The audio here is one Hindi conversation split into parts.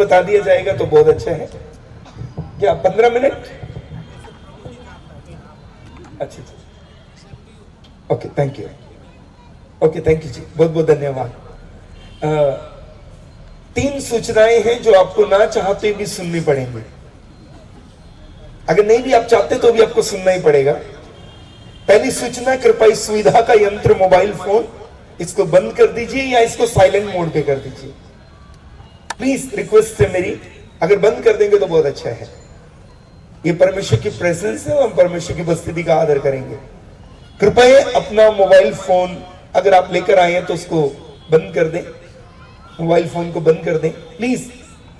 बता दिया जाएगा तो बहुत अच्छा है। क्या 15 मिनट? अच्छा, okay, thank you. Okay, thank you जी, बहुत बहुत धन्यवाद। 3 सूचनाएं हैं जो आपको ना चाहते भी सुननी पड़ेंगी। अगर नहीं भी आप चाहते तो भी आपको सुनना ही पड़ेगा। पहली सूचना, कृपया इस सुविधा का यंत्र मोबाइल फोन इसको बंद कर दीजिए या इसको साइलेंट मोड पे कर दीजिए। प्लीज रिक्वेस्ट है मेरी, अगर बंद कर देंगे तो बहुत अच्छा है। ये परमेश्वर की प्रेजेंस है, हम परमेश्वर की उपस्थिति का आदर करेंगे। कृपया अपना मोबाइल फोन अगर आप लेकर आए हैं तो उसको बंद कर दें, मोबाइल फोन को बंद कर दें। प्लीज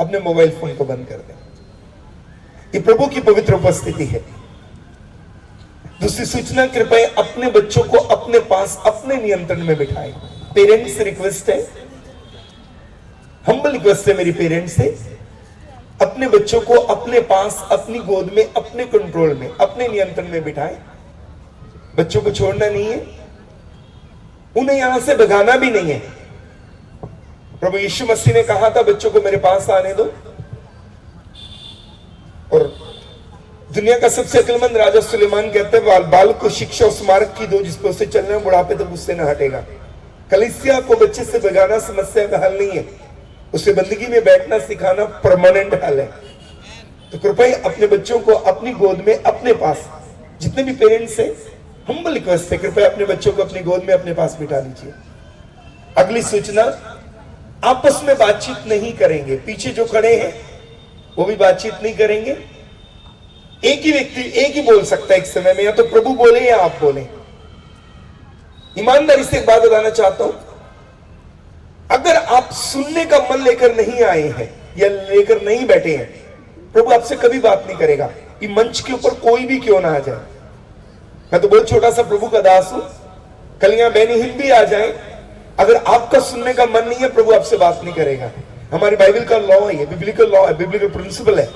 अपने मोबाइल फोन को बंद कर दें। ये प्रभु की पवित्र उपस्थिति है। दूसरी सूचना, कृपया अपने बच्चों को अपने पास अपने नियंत्रण में बिठाएं। पेरेंट्स से रिक्वेस्ट है, हम्बल रिक्वेस्ट है मेरी पेरेंट्स से, अपने बच्चों को अपने पास अपनी गोद में अपने कंट्रोल में अपने नियंत्रण में बिठाएं। बच्चों को छोड़ना नहीं है, उन्हें यहां से भगाना भी नहीं है। प्रभु यीशु मसीह ने कहा था बच्चों को मेरे पास आने दो, और दुनिया का सबसे अक्लमंद राजा सुलेमान कहते हैं बालक को शिक्षा उस मार्ग की दो जिस पर उसे चलना बुढ़ापे तक उससे न हटेगा। कलीसिया को बच्चे से भगाना समस्या का हल नहीं है, उसे बंदगी में बैठना सिखाना परमानेंट हल है। तो कृपया अपने बच्चों को अपनी गोद में अपने पास, जितने भी पेरेंट्स हैं, हम्बल रिक्वेस्ट है, कृपया अपने बच्चों को अपनी गोद में अपने पास बिठा लीजिए। अगली सूचना, आपस में बातचीत नहीं करेंगे। पीछे जो खड़े हैं वो भी बातचीत नहीं करेंगे। एक ही व्यक्ति एक ही बोल सकता है एक समय में, या तो प्रभु बोले या आप बोले। ईमानदारी से एक बात बताना चाहता हूं, अगर आप सुनने का मन लेकर नहीं आए हैं या लेकर नहीं बैठे हैं, प्रभु आपसे कभी बात नहीं करेगा। ये मंच के ऊपर कोई भी क्यों ना आ जाए, मैं तो बहुत छोटा सा प्रभु का दास हूं, कल यहां बेनीहीन भी आ जाए, अगर आपका सुनने का मन नहीं है, प्रभु आपसे बात नहीं करेगा। हमारी बाइबल का लॉ है, बिब्लिकल लॉ है, बिब्लिकल प्रिंसिपल है।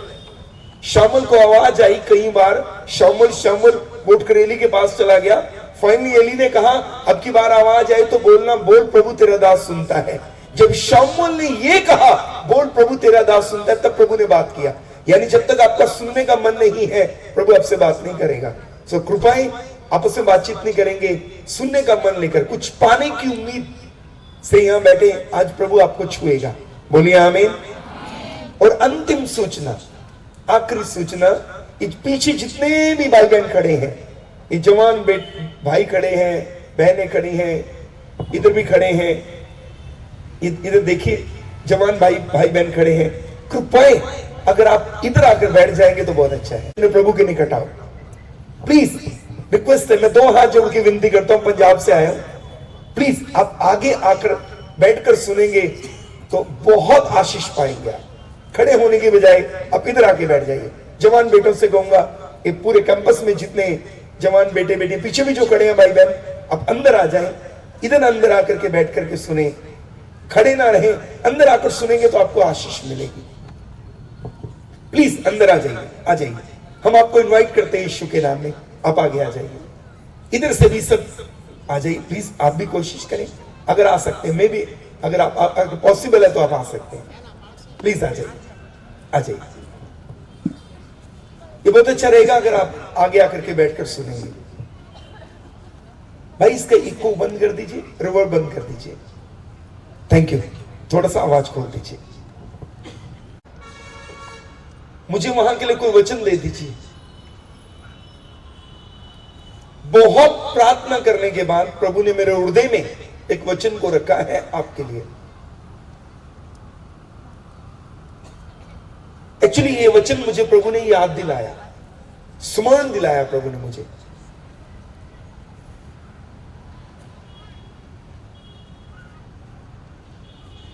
शामुल को आवाज आई कई बार, शामुल बोट करेली के पास चला गया। फाइनली एली ने कहा अब की बार आवाज आई तो बोलना, बोल प्रभु तेरा दास सुनता है। जब शामुल ने ये कहा बोल प्रभु तेरा दास सुनता है, तब प्रभु ने बात किया। यानी जब तक आपका सुनने का मन नहीं है, प्रभु आपसे बात नहीं करेगा। सो कृपया आपस में बातचीत नहीं करेंगे, सुनने का मन लेकर कुछ पाने की उम्मीद से यहां बैठे, आज प्रभु आपको छुएगा। बोलिए आमीन। और अंतिम सूचना, आखिरी सूचना, पीछे जितने भी भाई बहन खड़े हैं, ये जवान भाई खड़े हैं, बहनें खड़ी हैं, इधर भी खड़े हैं, इधर देखिए जवान भाई बहन खड़े हैं। कृपया अगर आप इधर आकर बैठ जाएंगे तो बहुत अच्छा है। प्रभु के निकट आओ प्लीज, रिक्वेस्ट है, मैं 2 हाथ जोड़ के विनती करता हूं, पंजाब से आया हूं, प्लीज आप आगे आकर बैठकर सुनेंगे तो बहुत आशीष पाएंगे। आप खड़े होने के बजाय आप इधर आके बैठ जाइए। जवान बेटों से कहूंगा, ये पूरे कैंपस में जितने जवान बेटे बेटे पीछे भी जो खड़े हैं भाई बहन, आप अंदर आ जाएं, इधर अंदर आकर के बैठ करके सुने, खड़े ना रहे, अंदर आकर सुनेंगे तो आपको आशीष मिलेगी। प्लीज अंदर आ जाइए, हम आपको इनवाइट करते हैं यीशु के नाम में, आप आगे आ जाइए। इधर से भी सब आ जाइए प्लीज, आप भी कोशिश करें अगर आ सकते हैं। मैं भी अगर आप पॉसिबल है तो आप आ सकते हैं, प्लीज आ जाइए। ये बहुत अच्छा रहेगा अगर आप आगे आकर के बैठकर सुनेंगे। भाई इसका इको बंद कर दीजिए, रिवर्ब बंद कर दीजिए। Thank you. थोड़ा सा आवाज खोल दीजिए। मुझे वहां के लिए कोई वचन दे दीजिए। बहुत प्रार्थना करने के बाद प्रभु ने मेरे हृदय में एक वचन को रखा है आपके लिए। एक्चुअली ये वचन मुझे प्रभु ने याद दिलाया, स्मरण दिलाया प्रभु ने मुझे।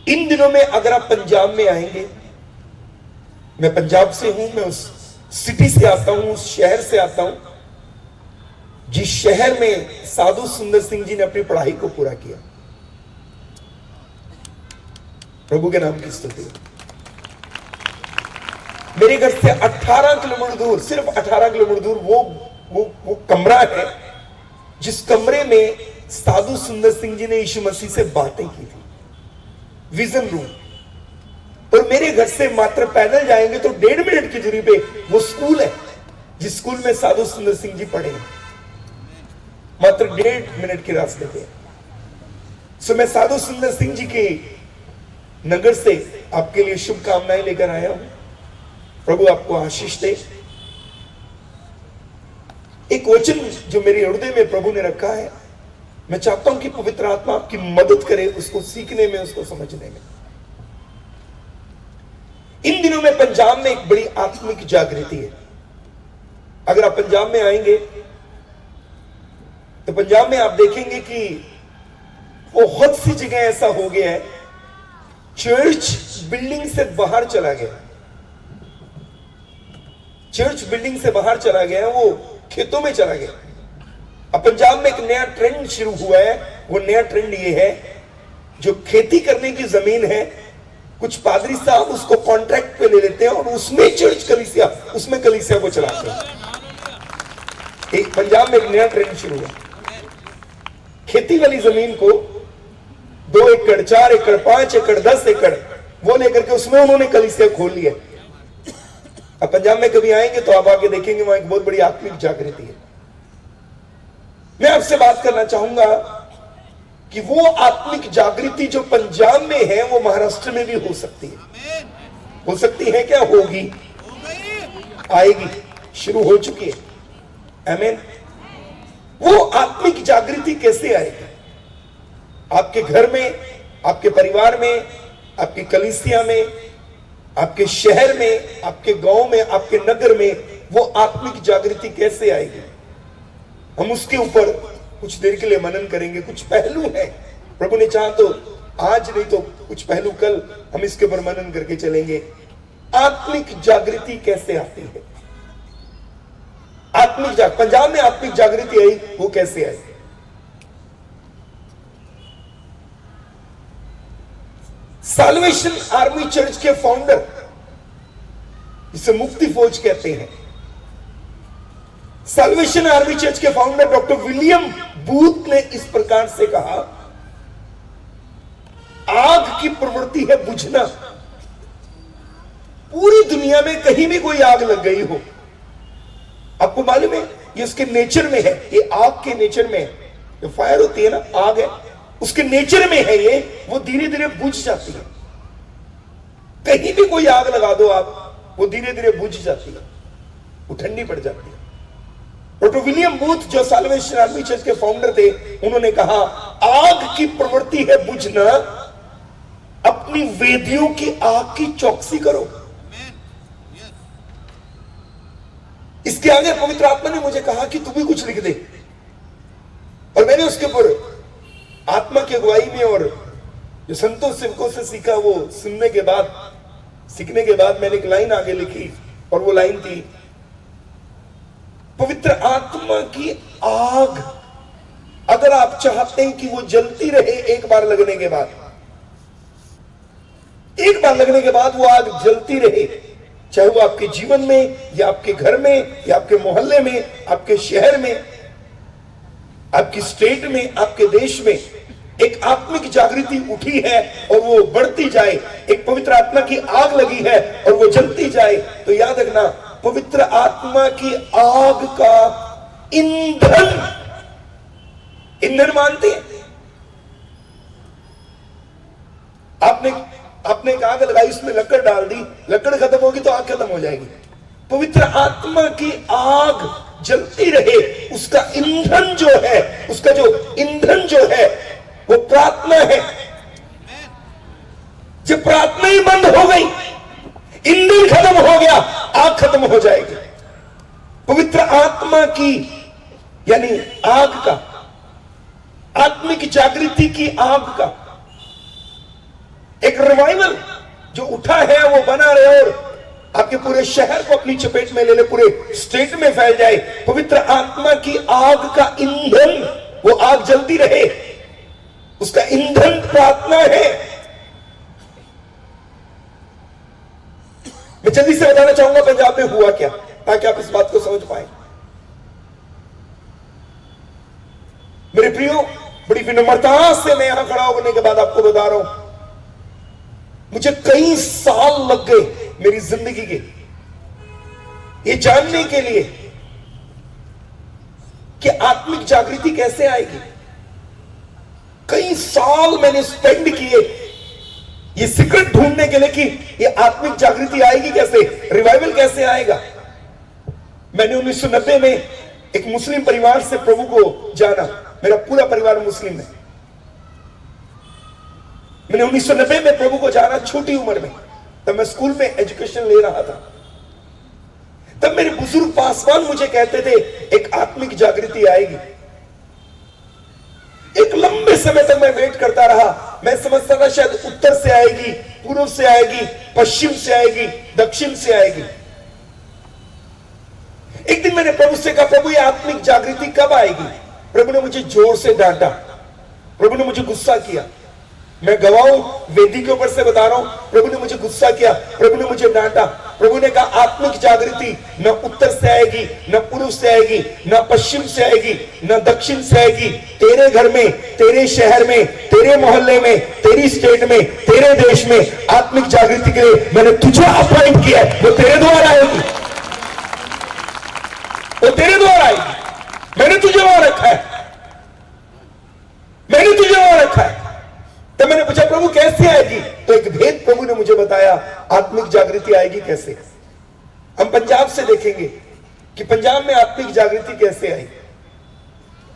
इन दिनों में अगर आप पंजाब में आएंगे, मैं पंजाब से हूं, मैं उस सिटी से आता हूं, उस शहर से आता हूं जिस शहर में साधु सुंदर सिंह जी ने अपनी पढ़ाई को पूरा किया। प्रभु के नाम की स्तुति। मेरे घर से 18 किलोमीटर दूर, सिर्फ 18 किलोमीटर दूर वो कमरा है जिस कमरे में साधु सुंदर सिंह जी ने यीशु मसीह से बातें की थी। विजन रूम, और मेरे घर से मात्र पैदल जाएंगे तो 1.5 मिनट की दूरी पे वो स्कूल है जिस स्कूल में साधु सुंदर सिंह जी पढ़े, मात्र 1.5 मिनट के रास्ते पे। सो मैं साधु सुंदर सिंह जी के नगर से आपके लिए शुभकामनाएं लेकर आया हूं। प्रभु आपको आशीष दे। एक वचन जो मेरे हृदय में प्रभु ने रखा है, मैं चाहता हूं कि पवित्र आत्मा आपकी मदद करे उसको सीखने में, उसको समझने में। इन दिनों में पंजाब में एक बड़ी आत्मिक जागृति है। अगर आप पंजाब में आएंगे तो पंजाब में आप देखेंगे कि बहुत सी जगह ऐसा हो गया है, चर्च बिल्डिंग से बाहर चला गया, चर्च बिल्डिंग से बाहर चला गया, वो खेतों में चला गया। अब पंजाब में एक नया ट्रेंड शुरू हुआ है। वो नया ट्रेंड ये है, जो खेती करने की जमीन है, कुछ पादरी साहब उसको कॉन्ट्रैक्ट पे ले लेते हैं और उसमें चर्च कलीसिया, उसमें कलीसिया को चलाते हैं। एक पंजाब में एक नया ट्रेंड शुरू हुआ। खेती वाली जमीन को 2 एकड़, 4 एकड़, 5 एकड़, 10 एकड़ वो लेकर के उसमें उन्होंने कलीसिया खोल लिया। अब पंजाब में कभी आएंगे तो आप आके देखेंगे वहां एक बहुत बड़ी आत्मिक जागृति है। मैं आपसे बात करना चाहूंगा कि वो आत्मिक जागृति जो पंजाब में है वो महाराष्ट्र में भी हो सकती है। हो सकती है क्या? होगी, आएगी, शुरू हो चुकी है। आमीन। वो आत्मिक जागृति कैसे आएगी? आपके घर में, आपके परिवार में, आपकी कलीसिया में, आपके शहर में, आपके गांव में, आपके नगर में वो आत्मिक जागृति कैसे आएगी? हम उसके ऊपर कुछ देर के लिए मनन करेंगे। कुछ पहलू है, प्रभु ने चाहा तो आज नहीं तो कुछ पहलू कल हम इसके ऊपर मनन करके चलेंगे। आत्मिक जागृति कैसे आती है? पंजाब में आत्मिक जागृति आई, वो कैसे आई? साल्वेशन आर्मी चर्च के फाउंडर, इसे मुक्ति फौज कहते हैं, साल्वेशन आर्मी चर्च के फाउंडर डॉक्टर विलियम बूथ ने इस प्रकार से कहा, आग की प्रवृत्ति है बुझना। पूरी दुनिया में कहीं भी कोई आग लग गई हो, आपको मालूम है ये उसके नेचर में है, ये आग के नेचर में है। जो फायर होती है ना, आग है, उसके नेचर में है ये, वो धीरे धीरे बुझ जाती है। कहीं भी कोई आग लगा दो आप, वो धीरे धीरे बुझ जाती है, वो ठंडी पड़ जाती है। डॉक्टर विलियम बूथ जो साल्वेशन आर्मी चर्च के फाउंडर थे, उन्होंने कहा आग की प्रवृत्ति है बुझना, अपनी वेदियों की आग की चौकसी करो। इसके आगे पवित्र आत्मा ने मुझे कहा कि तू भी कुछ लिख दे, और मैंने उसके ऊपर आत्मा की अगुवाई में और जो संतों सेवकों से सीखा वो सुनने के बाद, सीखने के बाद मैंने एक लाइन आगे लिखी, और वो लाइन थी, पवित्र आत्मा की आग अगर आप चाहते हैं कि वो जलती रहे, एक बार लगने के बाद, एक बार लगने के बाद वो आग जलती रहे, चाहे वो आपके जीवन में या आपके घर में या आपके मोहल्ले में, आपके शहर में, आपकी स्टेट में, आपके देश में एक आत्मिक जागृति उठी है और वो बढ़ती जाए, एक पवित्र आत्मा की आग लगी है और वो जलती जाए, तो याद रखना पवित्र आत्मा की आग का ईंधन, ईंधन मानते हैं? आपने एक आग लगाई, उसमें लकड़ डाल दी, लकड़ खत्म होगी तो आग खत्म हो जाएगी। पवित्र आत्मा की आग जलती रहे, उसका ईंधन जो है, उसका जो ईंधन जो है वो प्रार्थना है। जब प्रार्थना ही बंद हो गई, ईंधन खत्म हो गया, आग खत्म हो जाएगी। पवित्र आत्मा की यानी आग का, आत्मिक जागृति की आग का एक रिवाइवल जो उठा है वो बना रहे और आपके पूरे शहर को अपनी चपेट में ले ले, पूरे स्टेट में फैल जाए। पवित्र आत्मा की आग का ईंधन, वो आग जलती रहे, उसका ईंधन प्रार्थना है। मैं जल्दी से बताना चाहूंगा पंजाब में हुआ क्या, ताकि आप इस बात को समझ पाए। मेरे प्रियो, बड़ी विनम्रता से मैं यहां खड़ा होने के बाद आपको बता रहा हूं, मुझे कई साल लग गए मेरी जिंदगी के ये जानने के लिए कि आत्मिक जागृति कैसे आएगी। कई साल मैंने स्पेंड किए ये सीक्रेट ढूंढने के लिए कि ये आत्मिक जागृति आएगी कैसे, रिवाइवल कैसे आएगा। मैंने 1990 में एक मुस्लिम परिवार से प्रभु को जाना। मेरा पूरा परिवार मुस्लिम है। मैंने 1990 में प्रभु को जाना, छोटी उम्र में। तब मैं स्कूल में एजुकेशन ले रहा था। तब मेरे बुजुर्ग पासवान मुझे कहते थे एक आत्मिक जागृति आएगी। एक लंबे समय तक मैं वेट करता रहा। मैं समझता था शायद उत्तर से आएगी, पूर्व से आएगी, पश्चिम से आएगी, दक्षिण से आएगी। एक दिन मैंने प्रभु से कहा, प्रभु ये आत्मिक जागृति कब आएगी। प्रभु ने मुझे जोर से डांटा। प्रभु ने मुझे गुस्सा किया। मैं गवाहूं, वेदी के ऊपर से बता रहा हूं, प्रभु ने मुझे गुस्सा किया, प्रभु ने मुझे डांटा। प्रभु ने कहा आत्मिक जागृति न उत्तर से आएगी, न पूर्व से आएगी, न पश्चिम से आएगी, न दक्षिण से आएगी। तेरे घर में, तेरे शहर में, तेरे मोहल्ले में, तेरी स्टेट में, तेरे देश में आत्मिक जागृति के लिए मैंने तुझे अपॉइंट किया है। वो तेरे द्वारा आएगी, वो तेरे द्वारा आएगी। मैंने तुझे वहां रखा है, मैंने तुझे वहां रखा है। तो मैंने पूछा प्रभु कैसे आएगी। तो एक भेद प्रभु ने मुझे बताया, आत्मिक जागृति आएगी कैसे। हम पंजाब से देखेंगे कि पंजाब में आत्मिक जागृति कैसे आई।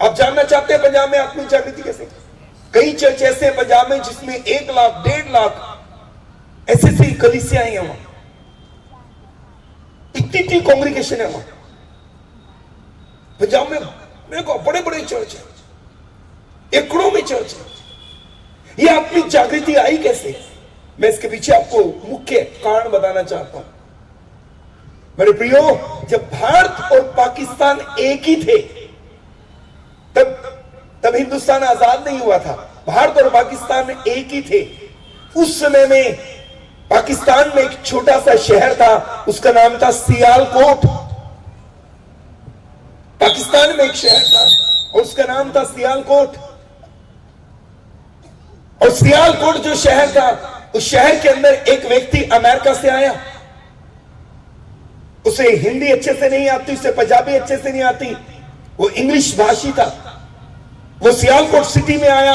आप जानना चाहते हैं पंजाब में आत्मिक जागृति कैसे। कई चर्च ऐसे हैं पंजाब में जिसमें 1 लाख 1.5 लाख ऐसे कलीसियां हैं। वहां इतनी कांग्रीगेशन है। वहां पंजाब में मेरे को बड़े बड़े चर्च है, एकड़ों में चर्च है। ये आत्मिक जागृति आई कैसे। मैं इसके पीछे आपको मुख्य कारण बताना चाहता हूं। मेरे प्रियो, जब भारत और पाकिस्तान एक ही थे तब हिंदुस्तान आजाद नहीं हुआ था। भारत और पाकिस्तान एक ही थे। उस समय में पाकिस्तान में एक छोटा सा शहर था, उसका नाम था सियालकोट। पाकिस्तान में एक शहर था और उसका नाम था सियालकोट। और सियालकोट जो शहर था, उस शहर के अंदर एक व्यक्ति अमेरिका से आया। उसे हिंदी अच्छे से नहीं आती, उसे पंजाबी अच्छे से नहीं आती, वो इंग्लिश भाषी था। वो सियालकोट सिटी में आया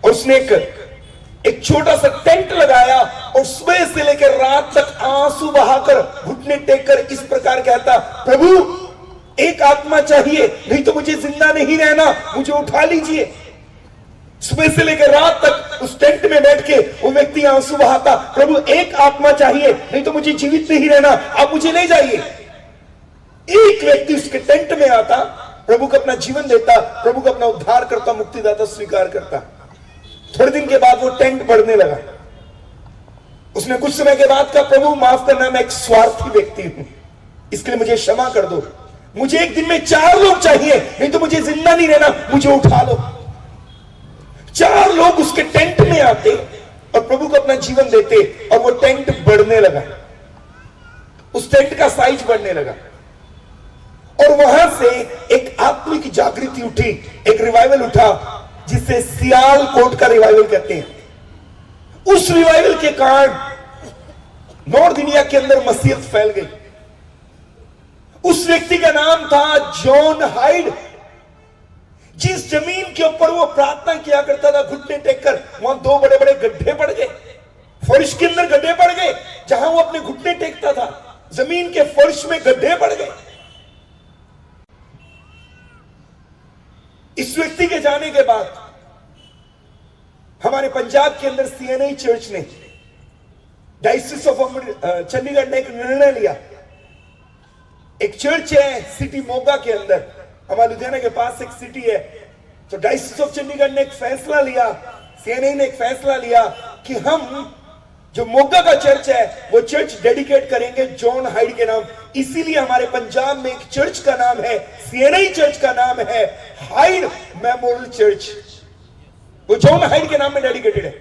और उसने एक छोटा सा टेंट लगाया और सुबह से लेकर रात तक आंसू बहाकर, घुटने टेककर इस प्रकार कहता, प्रभु एक आत्मा चाहिए, नहीं तो मुझे जिंदा नहीं रहना, मुझे उठा लीजिए। सुबह से लेकर रात तक उस टेंट में बैठ के वो व्यक्ति आंसू बहाता, प्रभु एक आत्मा चाहिए, नहीं तो मुझे जीवित नहीं रहना, आप मुझे ले जाइए। एक व्यक्ति उसके टेंट में आता, प्रभु को अपना जीवन देता, प्रभु को अपना उद्धार करता, मुक्तिदाता स्वीकार करता। थोड़े दिन के बाद वो टेंट बढ़ने लगा। उसने कुछ समय के बाद कहा, प्रभु माफ करना, मैं एक स्वार्थी व्यक्ति हूं, इसके लिए मुझे क्षमा कर दो। मुझे एक दिन में 4 लोग चाहिए, नहीं तो मुझे जिंदा नहीं रहना, मुझे उठा लो। 4 लोग उसके टेंट में आते और प्रभु को अपना जीवन देते और वो टेंट बढ़ने लगा। उस टेंट का साइज बढ़ने लगा और वहां से एक आत्मिक जागृति उठी, एक रिवाइवल उठा, जिसे सियालकोट का रिवाइवल कहते हैं। उस रिवाइवल के कारण नॉर्थ इंडिया के अंदर मसीहत फैल गई। उस व्यक्ति का नाम था जॉन हाइड। जिस जमीन के ऊपर वो प्रार्थना किया करता था घुटने टेककर, वहां 2 बड़े बड़े गड्ढे पड़ गए, फर्श के अंदर गड्ढे पड़ गए। जहां वो अपने घुटने टेकता था, जमीन के फर्श में गड्ढे पड़ गए। इस व्यक्ति के जाने के बाद हमारे पंजाब के अंदर सीएनआई चर्च ने, डायसिस ऑफ चंडीगढ़ ने एक निर्णय लिया। एक चर्च है सिटी मोगा के अंदर, हमारे लुधियाना के पास एक सिटी है। तो डायसिस ऑफ चंडीगढ़ ने एक फैसला लिया, सीएनआई ने एक फैसला लिया कि हम जो मोगा का चर्च है वो चर्च डेडिकेट करेंगे जॉन हाइड के नाम। इसीलिए हमारे पंजाब में एक चर्च का नाम है, सीएनआई चर्च का नाम है हाइड मेमोरियल चर्च। वो जॉन हाइड के नाम में डेडिकेटेड है।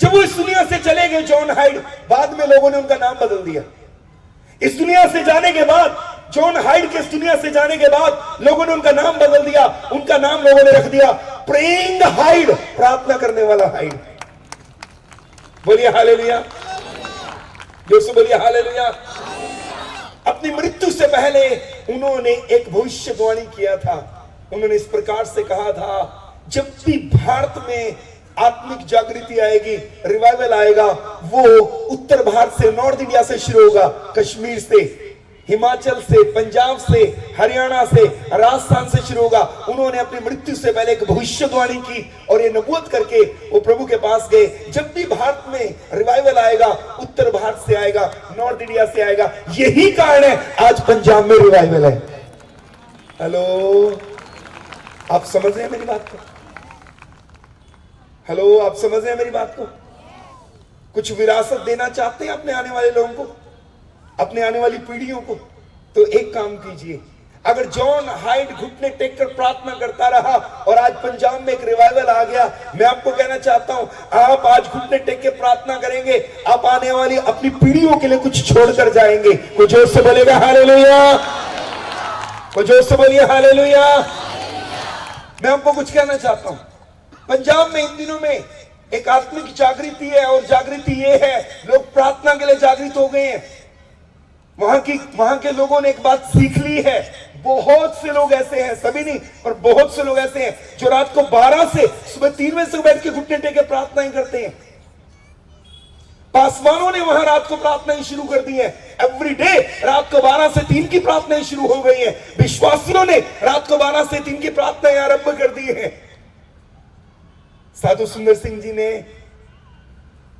जब वो इस दुनिया से चले गए जॉन हाइड, बाद में लोगों ने उनका नाम बदल दिया। इस दुनिया से जाने के बाद, जॉन हाइड के इस दुनिया से जाने के बाद लोगों ने उनका नाम बदल दिया। उनका नाम लोगों ने रख दिया प्रेइंग हाइड, प्रार्थना करने वाला हाइड। बोलिए हालेलुया, जोर से बोलिए हालेलुया। अपनी मृत्यु से पहले उन्होंने एक भविष्यवाणी किया था। उन्होंने इस प्रकार से कहा था, जब भी भारत में आत्मिक जागृति आएगी, रिवाइवल आएगा, वो उत्तर भारत से, नॉर्थ इंडिया से शुरू होगा, कश्मीर से, हिमाचल से, पंजाब से, हरियाणा से, राजस्थान से शुरू होगा। उन्होंने अपनी मृत्यु से पहले एक भविष्यवाणी की और ये नबूवत करके वो प्रभु के पास गए। जब भी भारत में रिवाइवल आएगा, उत्तर भारत से आएगा, नॉर्थ इंडिया से आएगा। यही कारण है आज पंजाब में रिवाइवल है। हेलो, आप समझ रहे हैं मेरी बात को? हेलो, आप समझ रहे हैं मेरी बात को? कुछ विरासत देना चाहते हैं अपने आने वाले लोगों को, अपने आने वाली पीढ़ियों को, तो एक काम कीजिए। अगर जॉन हाइड घुटने टेक कर प्रार्थना करता रहा और आज पंजाब में एक रिवाइवल आ गया, मैं आपको कहना चाहता हूं, आप आज घुटने टेक के प्रार्थना करेंगे, आप आने वाली अपनी पीढ़ियों के लिए कुछ छोड़कर जाएंगे। कोई जोर से बोलेगा हालेलुया, कोई जोर से बोलिए हालेलुया। मैं आपको कुछ कहना चाहता हूं, पंजाब में इन दिनों में एक आत्मिक जागृति है और जागृति ये है, लोग प्रार्थना के लिए जागृत हो गए हैं। वहां के लोगों ने एक बात सीख ली है। बहुत से लोग ऐसे हैं, सभी नहीं पर बहुत से लोग ऐसे हैं जो रात को 12 से सुबह 3 बजे से बैठ के घुटने टेके प्रार्थनाएं करते हैं। पासवानों ने वहां रात को प्रार्थनाएं शुरू कर दी है। एवरी डे रात को 12 से 3 की प्रार्थनाएं शुरू हो गई हैं। विश्वासियों ने रात को 12 से 3 की प्रार्थनाएं आरंभ कर दी है। साधु सुंदर सिंह जी ने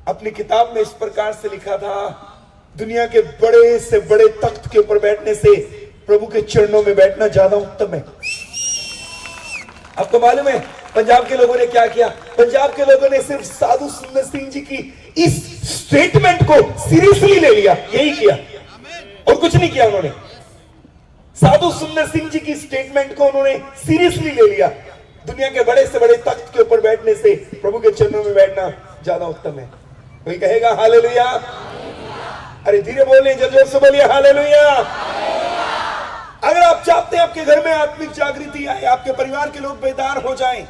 अपनी किताब में इस प्रकार से लिखा था, दुनिया के बड़े से बड़े तख्त के ऊपर बैठने से प्रभु के चरणों में बैठना ज्यादा उत्तम है। आपको मालूम है पंजाब के लोगों ने क्या किया? पंजाब के लोगों ने सिर्फ साधु सुंदर सिंह जी की इस स्टेटमेंट को सीरियसली ले लिया, यही किया और कुछ नहीं किया उन्होंने। साधु सुंदर सिंह जी की स्टेटमेंट को उन्होंने सीरियसली ले लिया। दुनिया के बड़े से बड़े तख्त के ऊपर बैठने से प्रभु के चरणों में बैठना ज्यादा उत्तम है। कोई कहेगा हालेलुया? अरे धीरे बोले, जोर से बोलिए हालेलुया। अगर आप चाहते हैं आपके घर में आत्मिक जागृति आए, आपके परिवार के लोग बेदार हो जाएं,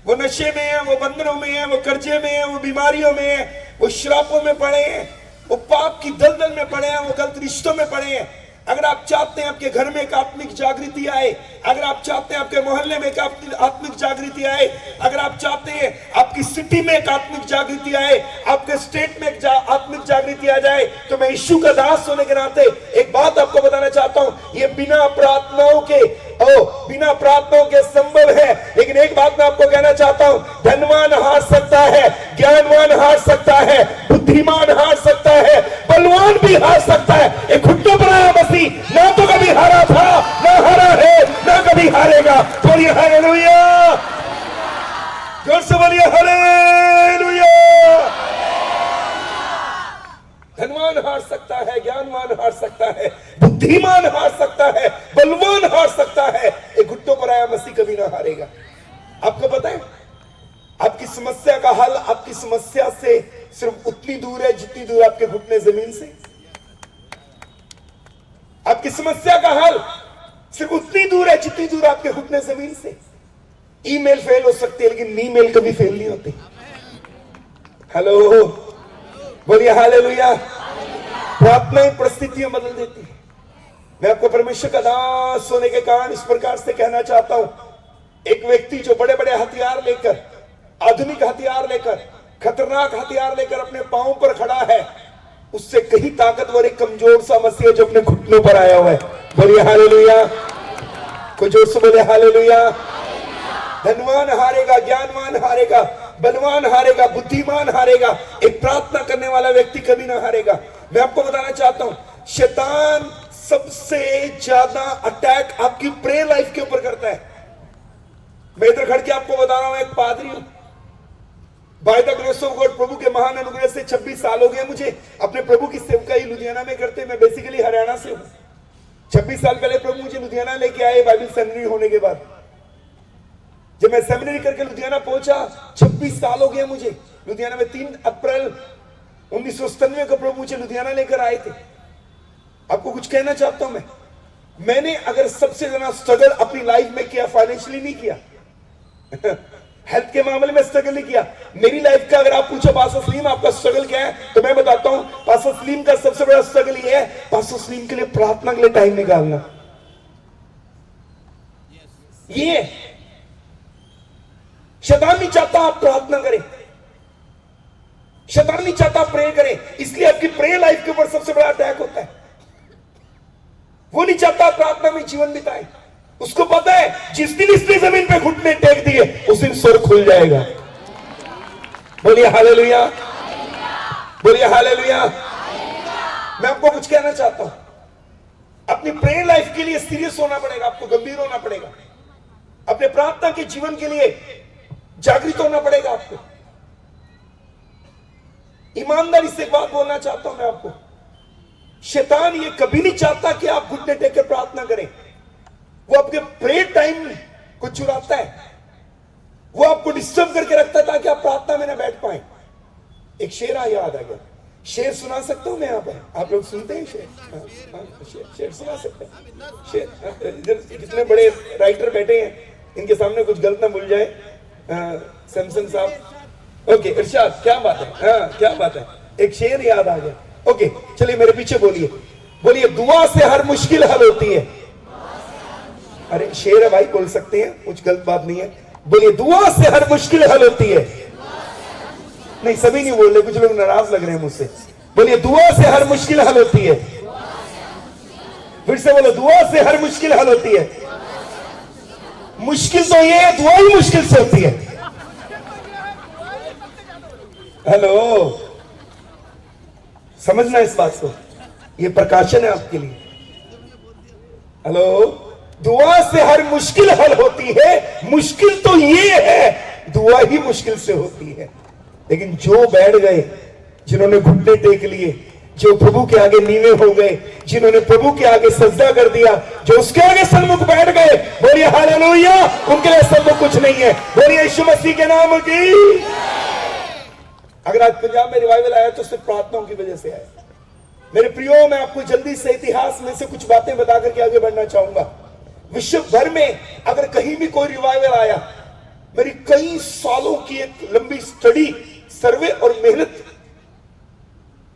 वो नशे में है, वो बंधनों में है, वो कर्जे में है, वो बीमारियों में है, वो श्रापों में पड़े हैं, वो पाप की दलदल में पड़े हैं, वो गलत रिश्तों में पड़े हैं। अगर आप चाहते हैं आपके घर में एक आत्मिक जागृति आए, अगर आप चाहते हैं आपके मोहल्ले में एक आत्मिक जागृति आए, अगर आप चाहते हैं आपकी सिटी में एक आत्मिक जागृति आए, आपके स्टेट में एक आत्मिक जागृति आ जाए, तो मैं यीशु का दास होने के नाते एक बात आपको बताना चाहता हूं, ये बिना प्रार्थनाओं के संभव है। लेकिन एक बात मैं आपको कहना चाहता हूं, धनवान हार सकता है, ज्ञानवान हार सकता है, बुद्धिमान हार सकता है, बलवान भी हार सकता है। एक घुटनों पर आया मसीह ना तो कभी हारा था, ना हारा है, ना कभी हारेगा। बोलिए हालेलुया, जोर से बोलिए हालेलुया। धनवान हार सकता है, ज्ञानवान हार सकता है, बुद्धिमान हार सकता है, बलवान हार सकता है, एक घुटनों पर आया मसीह कभी ना हारेगा। आपको पता है आपकी समस्या का हल आपकी समस्या से सिर्फ उतनी दूर है जितनी दूर आपके घुटने जमीन से। आपकी समस्या का हल सिर्फ उतनी दूर है जितनी दूर आपके घुटने जमीन से। ईमेल फेल हो सकती है लेकिन ईमेल कभी फेल नहीं होती। हेलो, बोलिए हालेलुया। प्रार्थनाएं परिस्थितियां बदल देती है। मैं आपको परमेश्वर का दास होने के कारण इस प्रकार से कहना चाहता हूं, एक व्यक्ति जो बड़े बड़े हथियार लेकर, आधुनिक हथियार लेकर, खतरनाक हथियार लेकर अपने पांव पर खड़ा है, उससे कहीं ताकतवर एक कमजोर सा मसीह जो अपने घुटनों पर आया हुआ है। बोलिए हालेलुया, कोई जोर से बोले हालेलुया। धनवान हारेगा, ज्ञानवान हारेगा, बलवान हारेगा, बुद्धिमान हारेगा, एक प्रार्थना करने वाला व्यक्ति कभी ना हारेगा। मैं आपको बताना चाहता हूं, शैतान सबसे ज्यादा अटैक आपकी प्रेयर लाइफ के ऊपर करता है। मैं इधर खड़ के आपको बता रहा हूं, एक पादरी हूं, by the grace of God, प्रभु के महान अनुग्रह से 26 साल हो गए मुझे अपने प्रभु की सेवकाई लुधियाना में करते। मैं बेसिकली हरियाणा से हूं। 26 साल पहले प्रभु मुझे लुधियाना लेके आए बाइबल सेमिनरी होने के बाद। जब मैं सेमिनरी करके लुधियाना पहुंचा, 26 साल हो गए मुझे लुधियाना में। 3 अप्रैल 1997 को प्रभु मुझे लुधियाना लेकर आए थे। आपको कुछ कहना चाहता हूं, मैंने अगर सबसे ज्यादा स्ट्रगल अपनी लाइफ में किया, फाइनेंशियली नहीं किया हेल्थ के मामले में स्ट्रगल नहीं किया। मेरी लाइफ का अगर आप पूछो पास्टर सलीम आपका स्ट्रगल क्या है, तो मैं बताता हूं पास्टर सलीम का सबसे बड़ा स्ट्रगल ये है, पास्टर सलीम के लिए प्रार्थना के लिए टाइम निकालना। ये शैतान नहीं चाहता आप प्रार्थना करें, शैतान नहीं चाहता आप प्रे करें, इसलिए आपकी प्रे लाइफ के ऊपर सबसे बड़ा अटैक होता है। वो नहीं चाहता प्रार्थना में जीवन बिताए। उसको पता है जिस दिन इसने जमीन पे घुटने टेक दिए उस दिन स्वर खुल जाएगा। बोलिए हालेलुया, बोलिए हालेलुया। मैं आपको कुछ कहना चाहता हूं, अपनी प्रेयर लाइफ के लिए सीरियस होना पड़ेगा, आपको गंभीर होना पड़ेगा, अपने प्रार्थना के जीवन के लिए जागृत होना पड़ेगा आपको। ईमानदारी से एक बात बोलना चाहता हूं मैं आपको, शैतान ये कभी नहीं चाहता कि आप घुटने टेक कर प्रार्थना करें। वो आपके प्रेयर टाइम को चुराता है, वो आपको डिस्टर्ब करके रखता है ताकि आप प्रार्थना में ना बैठ पाए। एक शेर याद आ गया, शेर सुना सकता हूं मैं यहाँ पर, आप लोग सुनते हैं शेर? शेर सुना सकते हैं? शेर, इधर कितने बड़े राइटर बैठे हैं, इनके सामने कुछ गलत ना भूल जाए। सैमसन साहब, ओके इरशाद, क्या बात है, हाँ क्या बात है, एक शेर याद आ गया। ओके चलिए मेरे पीछे बोलिए, बोलिए दुआ से हर मुश्किल हल होती है। अरे शेर है भाई, बोल सकते हैं, कुछ गलत बात नहीं है। बोलिए दुआ से हर मुश्किल हल होती है। नहीं सभी नहीं बोल रहे, कुछ लोग नाराज लग रहे हैं मुझसे। बोलिए दुआ से हर मुश्किल हल होती है। फिर से बोलो, दुआ से हर मुश्किल हल होती है। मुश्किल तो ये है, दुआ ही मुश्किल से होती है। हेलो, समझना इस बात को, ये प्रकाशन है आपके लिए। हेलो, दुआ से हर मुश्किल हल होती है। मुश्किल तो ये है, दुआ ही मुश्किल से होती है। लेकिन जो बैठ गए, जिन्होंने घुटने टेक लिए, जो प्रभु के आगे नीवे हो गए, जिन्होंने प्रभु के आगे सजदा कर दिया, जो उसके आगे सन्मुख बैठ गए, बोलिए हालेलुया, उनके लिए सन्मुख कुछ नहीं है। बोलिए यीशु मसीह के नाम की। अगर आज पंजाब में रिवाइवल आया तो सिर्फ प्रार्थनाओं की वजह से आया। मेरे प्रियो, मैं आपको जल्दी से इतिहास में से कुछ बातें बता करके आगे बढ़ना चाहूंगा। विश्व भर में अगर कहीं भी कोई रिवाइवल आया, मेरी कई सालों की एक लंबी स्टडी, सर्वे और मेहनत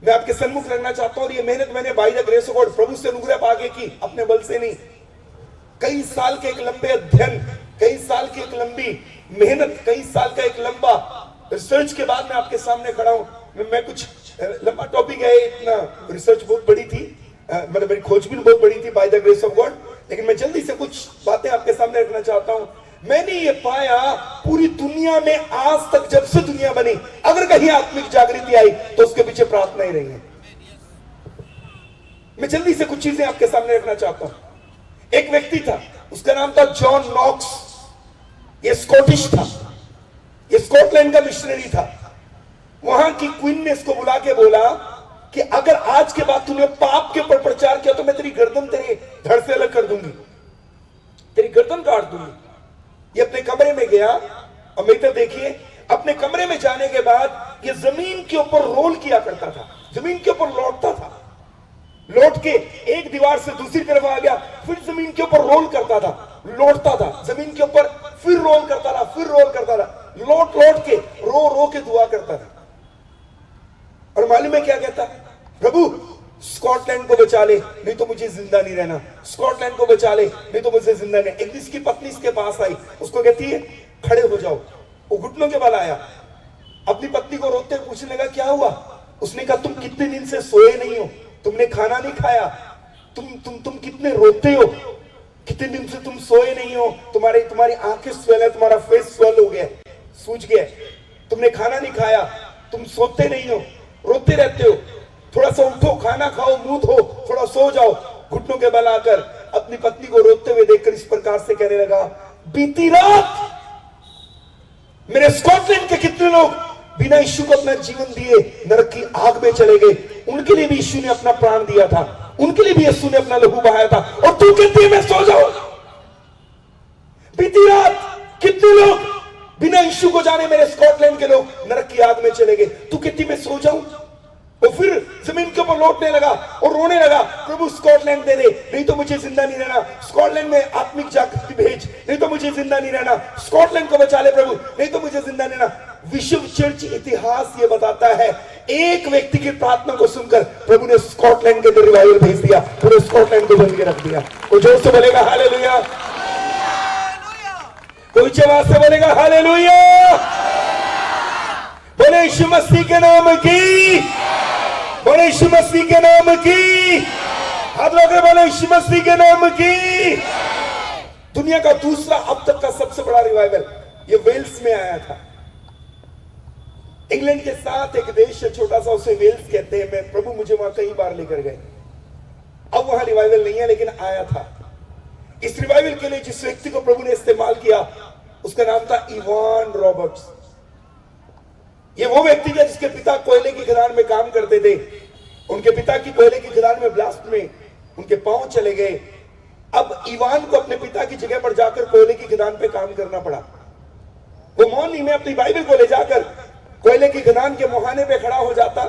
मैं आपके सन्मुख रखना चाहता हूं। और ये मेहनत मैंने by the grace of God, प्रभु से अनुग्रह पाके की, अपने बल से नहीं। कई साल के एक लंबे अध्ययन, कई साल की एक लंबी मेहनत, कई साल का एक लंबा रिसर्च के बाद मैं आपके सामने खड़ा हूं। मैं कुछ लंबा टॉपिक है, इतना रिसर्च बहुत बड़ी थी, मतलब मेरी खोजबीन बहुत बड़ी थी bye the grace of God. लेकिन मैं जल्दी से कुछ बातें आपके सामने रखना चाहता हूं। मैंने ये पाया पूरी दुनिया में आज तक, जब से दुनिया बनी, अगर कहीं आत्मिक जागृति आई तो उसके पीछे प्रार्थना ही रही है। मैं जल्दी से कुछ चीजें आपके सामने रखना चाहता हूं। एक व्यक्ति था, उसका नाम था जॉन नॉक्स। ये स्कॉटिश था, ये स्कॉटलैंड का मिशनरी था। वहां की क्वीन ने इसको बुला के बोला कि अगर आज के बाद तूने पाप के ऊपर प्रचार किया तो मैं तेरी गर्दन तेरे धड़ से अलग कर दूंगी, तेरी गर्दन काट दूंगी। ये अपने कमरे में गया, और मित्र देखिए, अपने कमरे में जाने के बाद ये जमीन के ऊपर रोल किया करता था, जमीन के ऊपर लौटता था, लौट के एक दीवार से दूसरी तरफ आ गया, फिर जमीन के ऊपर रोल करता था, लौटता था, जमीन के ऊपर फिर रोल करता था, फिर रोल करता था, लौट लौट के रो रो के दुआ करता था। और मालूम है क्या कहता, प्रभु स्कॉटलैंड को बचा ले, नहीं तो मुझे जिंदा नहीं रहना, स्कॉटलैंड को बचा ले, नहीं तो मुझे जिंदा नहीं। एक दिन इसकी पत्नी इसके पास आई, उसको कहती है खड़े हो जाओ। वो घुटनों के बल आया, अपनी पत्नी को रोते पूछने लगा क्या हुआ। उसने कहा तुम कितने दिन से सोए नहीं हो, तुमने खाना नहीं खाया, तुम कितने रोते हो, कितने दिन से तुम सोए नहीं हो, तुम्हारी आंखें स्वेल है, तुम्हारा फेस स्वेल हो गया, सूज गया, तुमने खाना नहीं खाया, तुम सोते नहीं हो, रोते रहते हो, थोड़ा सा उठो, खाना खाओ, मुंह धो, थोड़ा सो जाओ। घुटनों के बल आकर अपनी पत्नी को रोते हुए देखकर इस प्रकार से कहने लगा, बीती रात मेरे स्कॉटलैंड के कितने लोग बिना यीशु को अपना जीवन दिए नरक की आग में चले गए, उनके लिए भी यीशु ने अपना प्राण दिया था, उनके लिए भी यीशु ने अपना लहू बहाया था, और तू कहती है मैं सो जाऊं। बीती रात कितने लोग बिना यीशु को जाने मेरे स्कॉटलैंड के लोग नरक की आग में चले गए, तू कहती मैं सो जाऊं। वो फिर जमीन के ऊपर लौटने लगा और रोने लगा, प्रभु स्कॉटलैंड दे दे, नहीं तो मुझे जिंदा नहीं रहना, स्कॉटलैंड में आत्मिक जागृति भेज, नहीं तो मुझे जिंदा नहीं रहना, स्कॉटलैंड को बचा ले प्रभु, नहीं तो मुझे जिंदा नहीं रहना। विश्व चर्च इतिहास ये बताता है, एक व्यक्ति की प्रार्थना को सुनकर प्रभु ने स्कॉटलैंड के अंदर रिवाइवल भेज दिया, पूरे स्कॉटलैंड को बंद के रख दिया। कोई जोर से बोलेगा हालेलुया, कोई आवाज से बोलेगा हालेलुया, बोले यीशु मसीह के नाम की, बोले यीशु मसीह के नाम की, हाथ लगा बोले यीशु मसीह के नाम की। दुनिया का दूसरा अब तक का सबसे बड़ा रिवाइवल ये वेल्स में आया था। इंग्लैंड के साथ एक देश है छोटा सा, उसे वेल्स कहते हैं। मैं प्रभु मुझे वहां कई बार लेकर गए। अब वहां रिवाइवल नहीं है लेकिन आया था। इस रिवाइवल के लिए जिस व्यक्ति को प्रभु ने इस्तेमाल किया उसका नाम था इवान रॉबर्ट्स। ये वो व्यक्ति था जिसके पिता कोयले की खदान में काम करते थे। उनके पिता की कोयले की खदान में ब्लास्ट में उनके पांव चले गए। अब इवान को अपने पिता की जगह पर जाकर कोयले की खदान पे काम करना पड़ा। वो मॉर्निंग में अपनी बाइबल को ले जाकर कोयले की खदान के मुहाने पे खड़ा हो जाता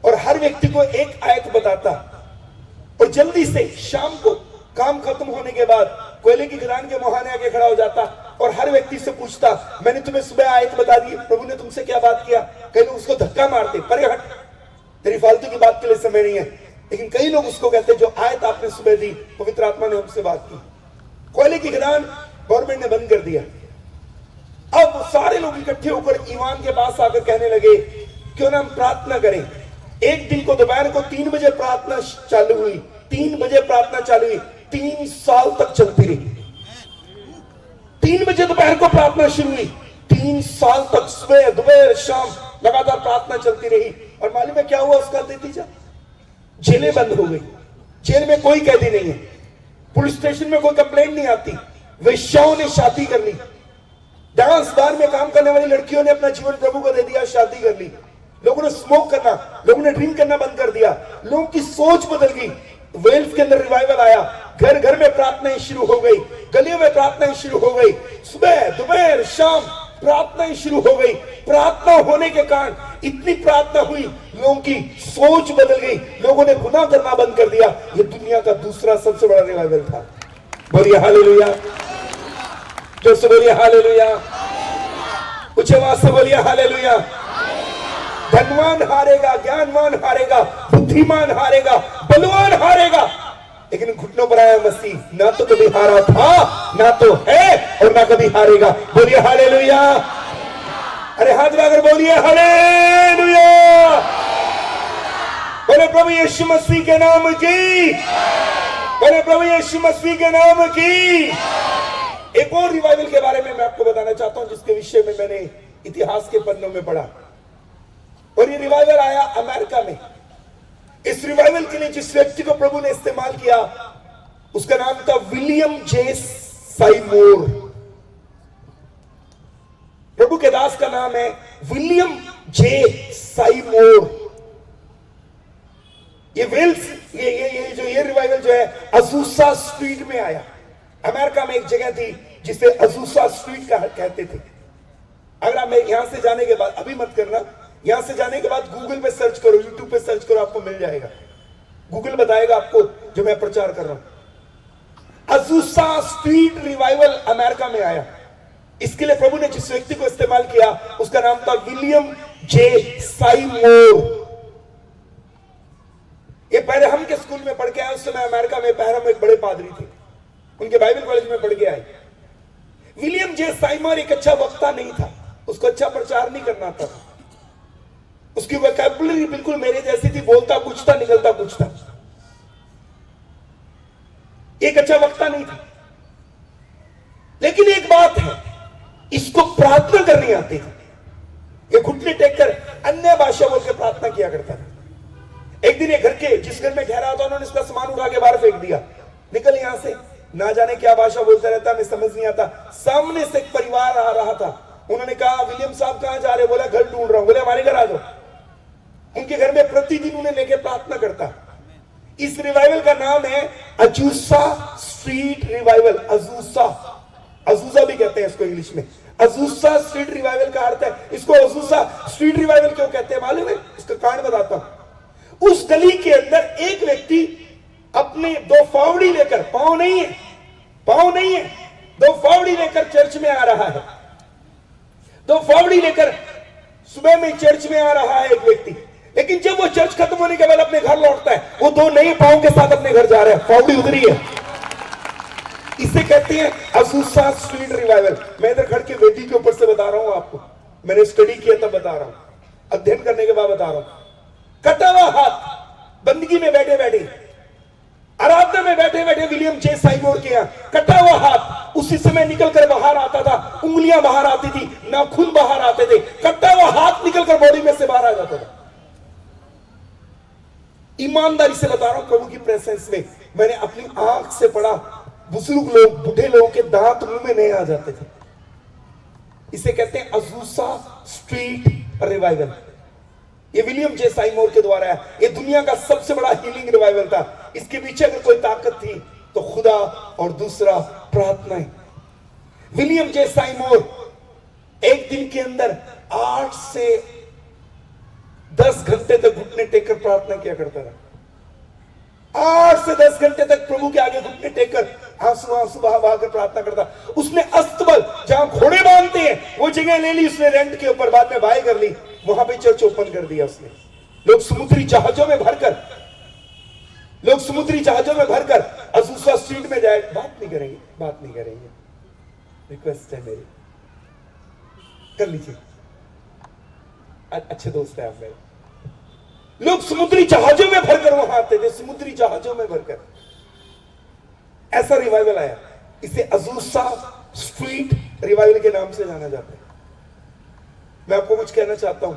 और हर व्यक्ति को एक आयत बताता और जल्दी से शाम को काम खत्म होने के बाद कोयले की खदान के मुहाने आके खड़ा हो जाता और हर व्यक्ति से पूछता, मैंने तुम्हें सुबह आयत बता दी, प्रभु ने तुमसे क्या बात किया? कई लोग उसको धक्का मारते, परे हट, तेरी फालतू की बात के लिए समय नहीं है। लेकिन कई लोग उसको कहते, जो आयत आपने सुबह दी पवित्र आत्मा ने हमसे बात की। कोयले की खदान गवर्नमेंट ने बंद कर दिया। अब सारे लोग इकट्ठे होकर ईवान के पास आकर कहने लगे, क्यों ना हम प्रार्थना करें। एक दिन को दोपहर को 3 बजे प्रार्थना चालू हुई। 3 बजे प्रार्थना चालू हुई, 3 साल तक चलती रही। 3 बजे दोपहर को प्रार्थना शुरू हुई, 3 साल तक सुबह दोपहर शाम लगातार प्रार्थना चलती रही। और मालूम है क्या हुआ उसका नतीजा? जेलें बंद हो गई। जेल में कोई कैदी नहीं है, पुलिस स्टेशन में कोई कंप्लेंट नहीं आती। वेश्याओं ने शादी कर ली, डांस बार में काम करने वाली लड़कियों ने अपना जीवन प्रभु को दे दिया, शादी कर ली। लोगों ने स्मोक करना, लोगों ने ड्रिंक करना बंद कर दिया। लोगों की सोच बदल गई। वेल्स के अंदर रिवाइवल आया, घर घर में प्रार्थनाएं शुरू हो गई, गलियों में प्रार्थनाएं शुरू हो गई, सुबह दोपहर शाम प्रार्थनाएं शुरू हो गई। प्रार्थना होने के कारण इतनी प्रार्थना हुई, लोगों की सोच बदल गई, लोगों ने गुनाह करना बंद कर दिया। यह दुनिया का दूसरा सबसे बड़ा रिवाइवल था। बोलिए हालेलुया, जो से बोलिए हालेलुया, कुछ आवाज से बोलिए हालेलुया। धनवान हारेगा, ज्ञानवान हारेगा, बुद्धिमान हारेगा, बलवान हारेगा, लेकिन घुटनों पर आया मसीह ना तो कभी हारा था, ना तो है और ना कभी हारेगा। बोलिए हालेलुया। अरे हाथ लगाकर बोलिए हालेलुया। बोले प्रभु यीशु मसीह के नाम की, बोले प्रभु यीशु मसीह के नाम की। एक और रिवाइवल के बारे में मैं आपको बताना चाहता हूं जिसके विषय में मैंने इतिहास के पन्नों में पढ़ा। और ये रिवाइवल आया अमेरिका में। इस रिवाइवल के लिए जिस व्यक्ति को प्रभु ने इस्तेमाल किया उसका नाम था विलियम जे साइमोर। प्रभु के दास का नाम है विलियम जे साइमोर। ये वेल्स ये रिवाइवल जो है अजूसा स्ट्रीट में आया। अमेरिका में एक जगह थी जिसे अजूसा स्ट्रीट कहते थे। अगर आप यहां से जाने के बाद, अभी मत करना, यहां से जाने के बाद गूगल पे सर्च करो, यूट्यूब पे सर्च करो, आपको मिल जाएगा। गूगल बताएगा आपको जो मैं प्रचार कर रहा हूं। अजूसा स्ट्रीट रिवाइवल अमेरिका में आया। इसके लिए प्रभु ने जिस व्यक्ति को इस्तेमाल किया उसका नाम था विलियम जे साइमोर। ये पैरहम के स्कूल में पढ़ के आए। उस समय अमेरिका में पैरहम एक बड़े पादरी थे, उनके बाइबल कॉलेज में पढ़ के आए। विलियम जे साइमोर एक अच्छा वक्ता नहीं था, उसको अच्छा प्रचार नहीं करना था। उसकी वोकैबुलरी बिल्कुल मेरे जैसी थी, बोलता कुछ था निकलता कुछ था। एक अच्छा वक्ता नहीं था। लेकिन एक बात है, इसको प्रार्थना करनी आती थी। ये घुटने टेककर अन्य भाषा बोल के प्रार्थना किया करता था। एक दिन ये घर के जिस घर में ठहरा था उन्होंने इसका सामान उठा के बाहर फेंक दिया। निकल यहां से, ना जाने क्या भाषा बोलता रहता, मैं समझ नहीं आता। सामने से एक परिवार आ रहा था। उन्होंने कहा, विलियम साहब कहां जा रहे? बोला, घर ढूंढ रहा हूं। बोले, हमारे घर आ जाओ। उनके घर में प्रतिदिन उन्हें लेके प्रार्थना करता। इस रिवाइवल का नाम है अजूसा स्ट्रीट रिवाइवल। अजूसा, अजूजा भी कहते हैं इसको इंग्लिश में। अजूसा स्ट्रीट रिवाइवल का अर्थ है, इसको अजूसा स्ट्रीट रिवाइवल क्यों कहते हैं मालूम है? इसका कारण बताता हूं। उस गली के अंदर एक व्यक्ति अपने 2 फावड़ी लेकर, पांव नहीं है, 2 फावड़ी लेकर चर्च में आ रहा है। 2 फावड़ी लेकर सुबह में चर्च में आ रहा है एक व्यक्ति, लेकिन जब वो चर्च खत्म होने के बाद अपने घर लौटता है, वो 2 नए पांव के साथ अपने घर जा रहा है, फावड़ी उधरी है। इसे कहते हैं अजूसा स्ट्रीट रिवाइवल। मैं इधर खड़ के वेदी के ऊपर से बता रहा हूं आपको, मैंने स्टडी किया तब बता रहा हूं, अध्ययन करने के बाद बता रहा हूं। कटा हुआ हाथ, बंदगी में बैठे बैठे, आराधना में बैठे बैठे विलियम जे साइमोर के यहां कटा हुआ हाथ उसी समय निकलकर बाहर आता था, उंगलियां बाहर आती थी, नाखून बाहर आते थे, कटा हुआ हाथ निकलकर बॉडी में से बाहर आ जाता था। ईमानदारी से बता रहा हूं, प्रभु की प्रेजेंस में मैंने अपनी आंख से पढ़ा, बुजुर्ग लोग, बूढ़े लोगों के दांत मुंह में नहीं आ जाते थे। इसे कहते हैं अजूसा स्ट्रीट रिवाइवल। ये विलियम जे साइमोर के द्वारा है। ये दुनिया का सबसे बड़ा हीलिंग रिवाइवल था। इसके पीछे अगर कोई ताकत थी तो खुदा, और दूसरा प्रार्थनाएं। विलियम जे साइमोर एक दिन के अंदर 8 से 10 घंटे तक घुटने टेककर प्रार्थना किया करता था। 8 से 10 घंटे तक प्रभु के आगे घुटने टेककर आंसू आंसू बहा बहा कर प्रार्थना करता। उसने अस्तबल, जहां घोड़े बांधते हैं, वो जगह ले ली उसने रेंट के ऊपर, बाद में बाय कर ली, वहां पे चर्च ओपन कर दिया उसने। लोग समुद्री जहाजों में भरकर अजूसा स्ट्रीट में जाए। बात नहीं करेंगे, रिक्वेस्ट है मेरी, कर लीजिए, अच्छे दोस्त है आप मेरे। लोग समुद्री जहाजों में भरकर वहां आते थे, समुद्री जहाजों में भरकर। ऐसा रिवाइवल आया। इसे अजूसा स्ट्रीट रिवाइवल के नाम से जाना जाता है। मैं आपको कुछ कहना चाहता हूं,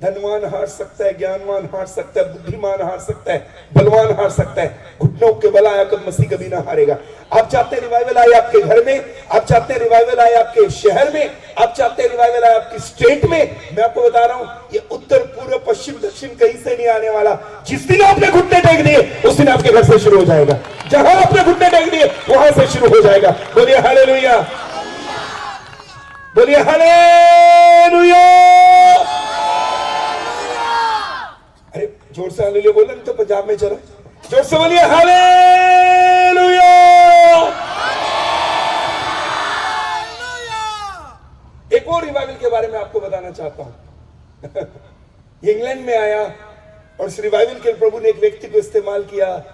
धनवान हार सकता है, ज्ञानवान हार सकता है, बुद्धिमान हार सकता है, बलवान हार सकता है, घुटनों के बल आया कब मसीह कभी ना हारेगा। आप चाहते हैं रिवाइवल आए आपके घर में, आप चाहते हैं रिवाइवल आए आपके शहर में, आप चाहते हैं रिवाइवल आए आपकी स्टेट में, मैं आपको बता रहा हूं, ये उत्तर पूर्व पश्चिम दक्षिण कहीं से नहीं आने वाला। जिस दिन आपने घुटने टेक दिए उस दिन आपके घर से शुरू हो जाएगा। जहां आपने घुटने टेक दिए वहां से शुरू हो जाएगा। बोलिए हालेलुया, बोलिए हालेलुया। अरे जोर से हालेलुया बोलो, नहीं तो पंजाब में चलो, जोर से बोलिए हालेलुया। एक और रिवाइवल के बारे में आपको बताना चाहता हूं। ये इंग्लैंड में आया और इस रिवाइवल के प्रभु ने एक व्यक्ति को इस्तेमाल किया,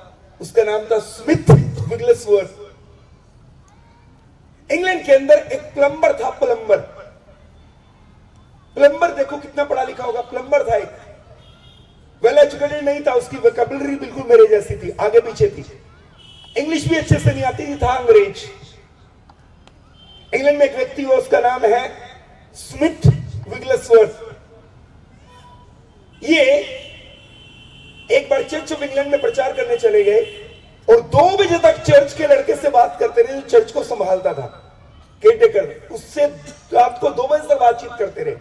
उसका नाम था स्मिथ विगलेसवर्थ। इंग्लैंड के अंदर एक प्लम्बर था, प्लम्बर देखो कितना पढ़ा लिखा होगा, प्लम्बर था एक, वेल एजुकेटेड नहीं था, उसकी वोकैबुलरी बिल्कुल मेरे जैसी थी, आगे पीछे थी, इंग्लिश भी अच्छे से नहीं आती थी, था अंग्रेज। इंग्लैंड में एक व्यक्ति हुआ, उसका नाम है स्मिथ विगलेसवर्थ। ये एक बार चर्च ऑफ इंग्लैंड में प्रचार करने चले गए और 2 बजे तक चर्च के लड़के से बात करते रहे, जो चर्च को संभालता था, केयरटेकर, उससे रात को 2 बजे तक बातचीत करते रहे।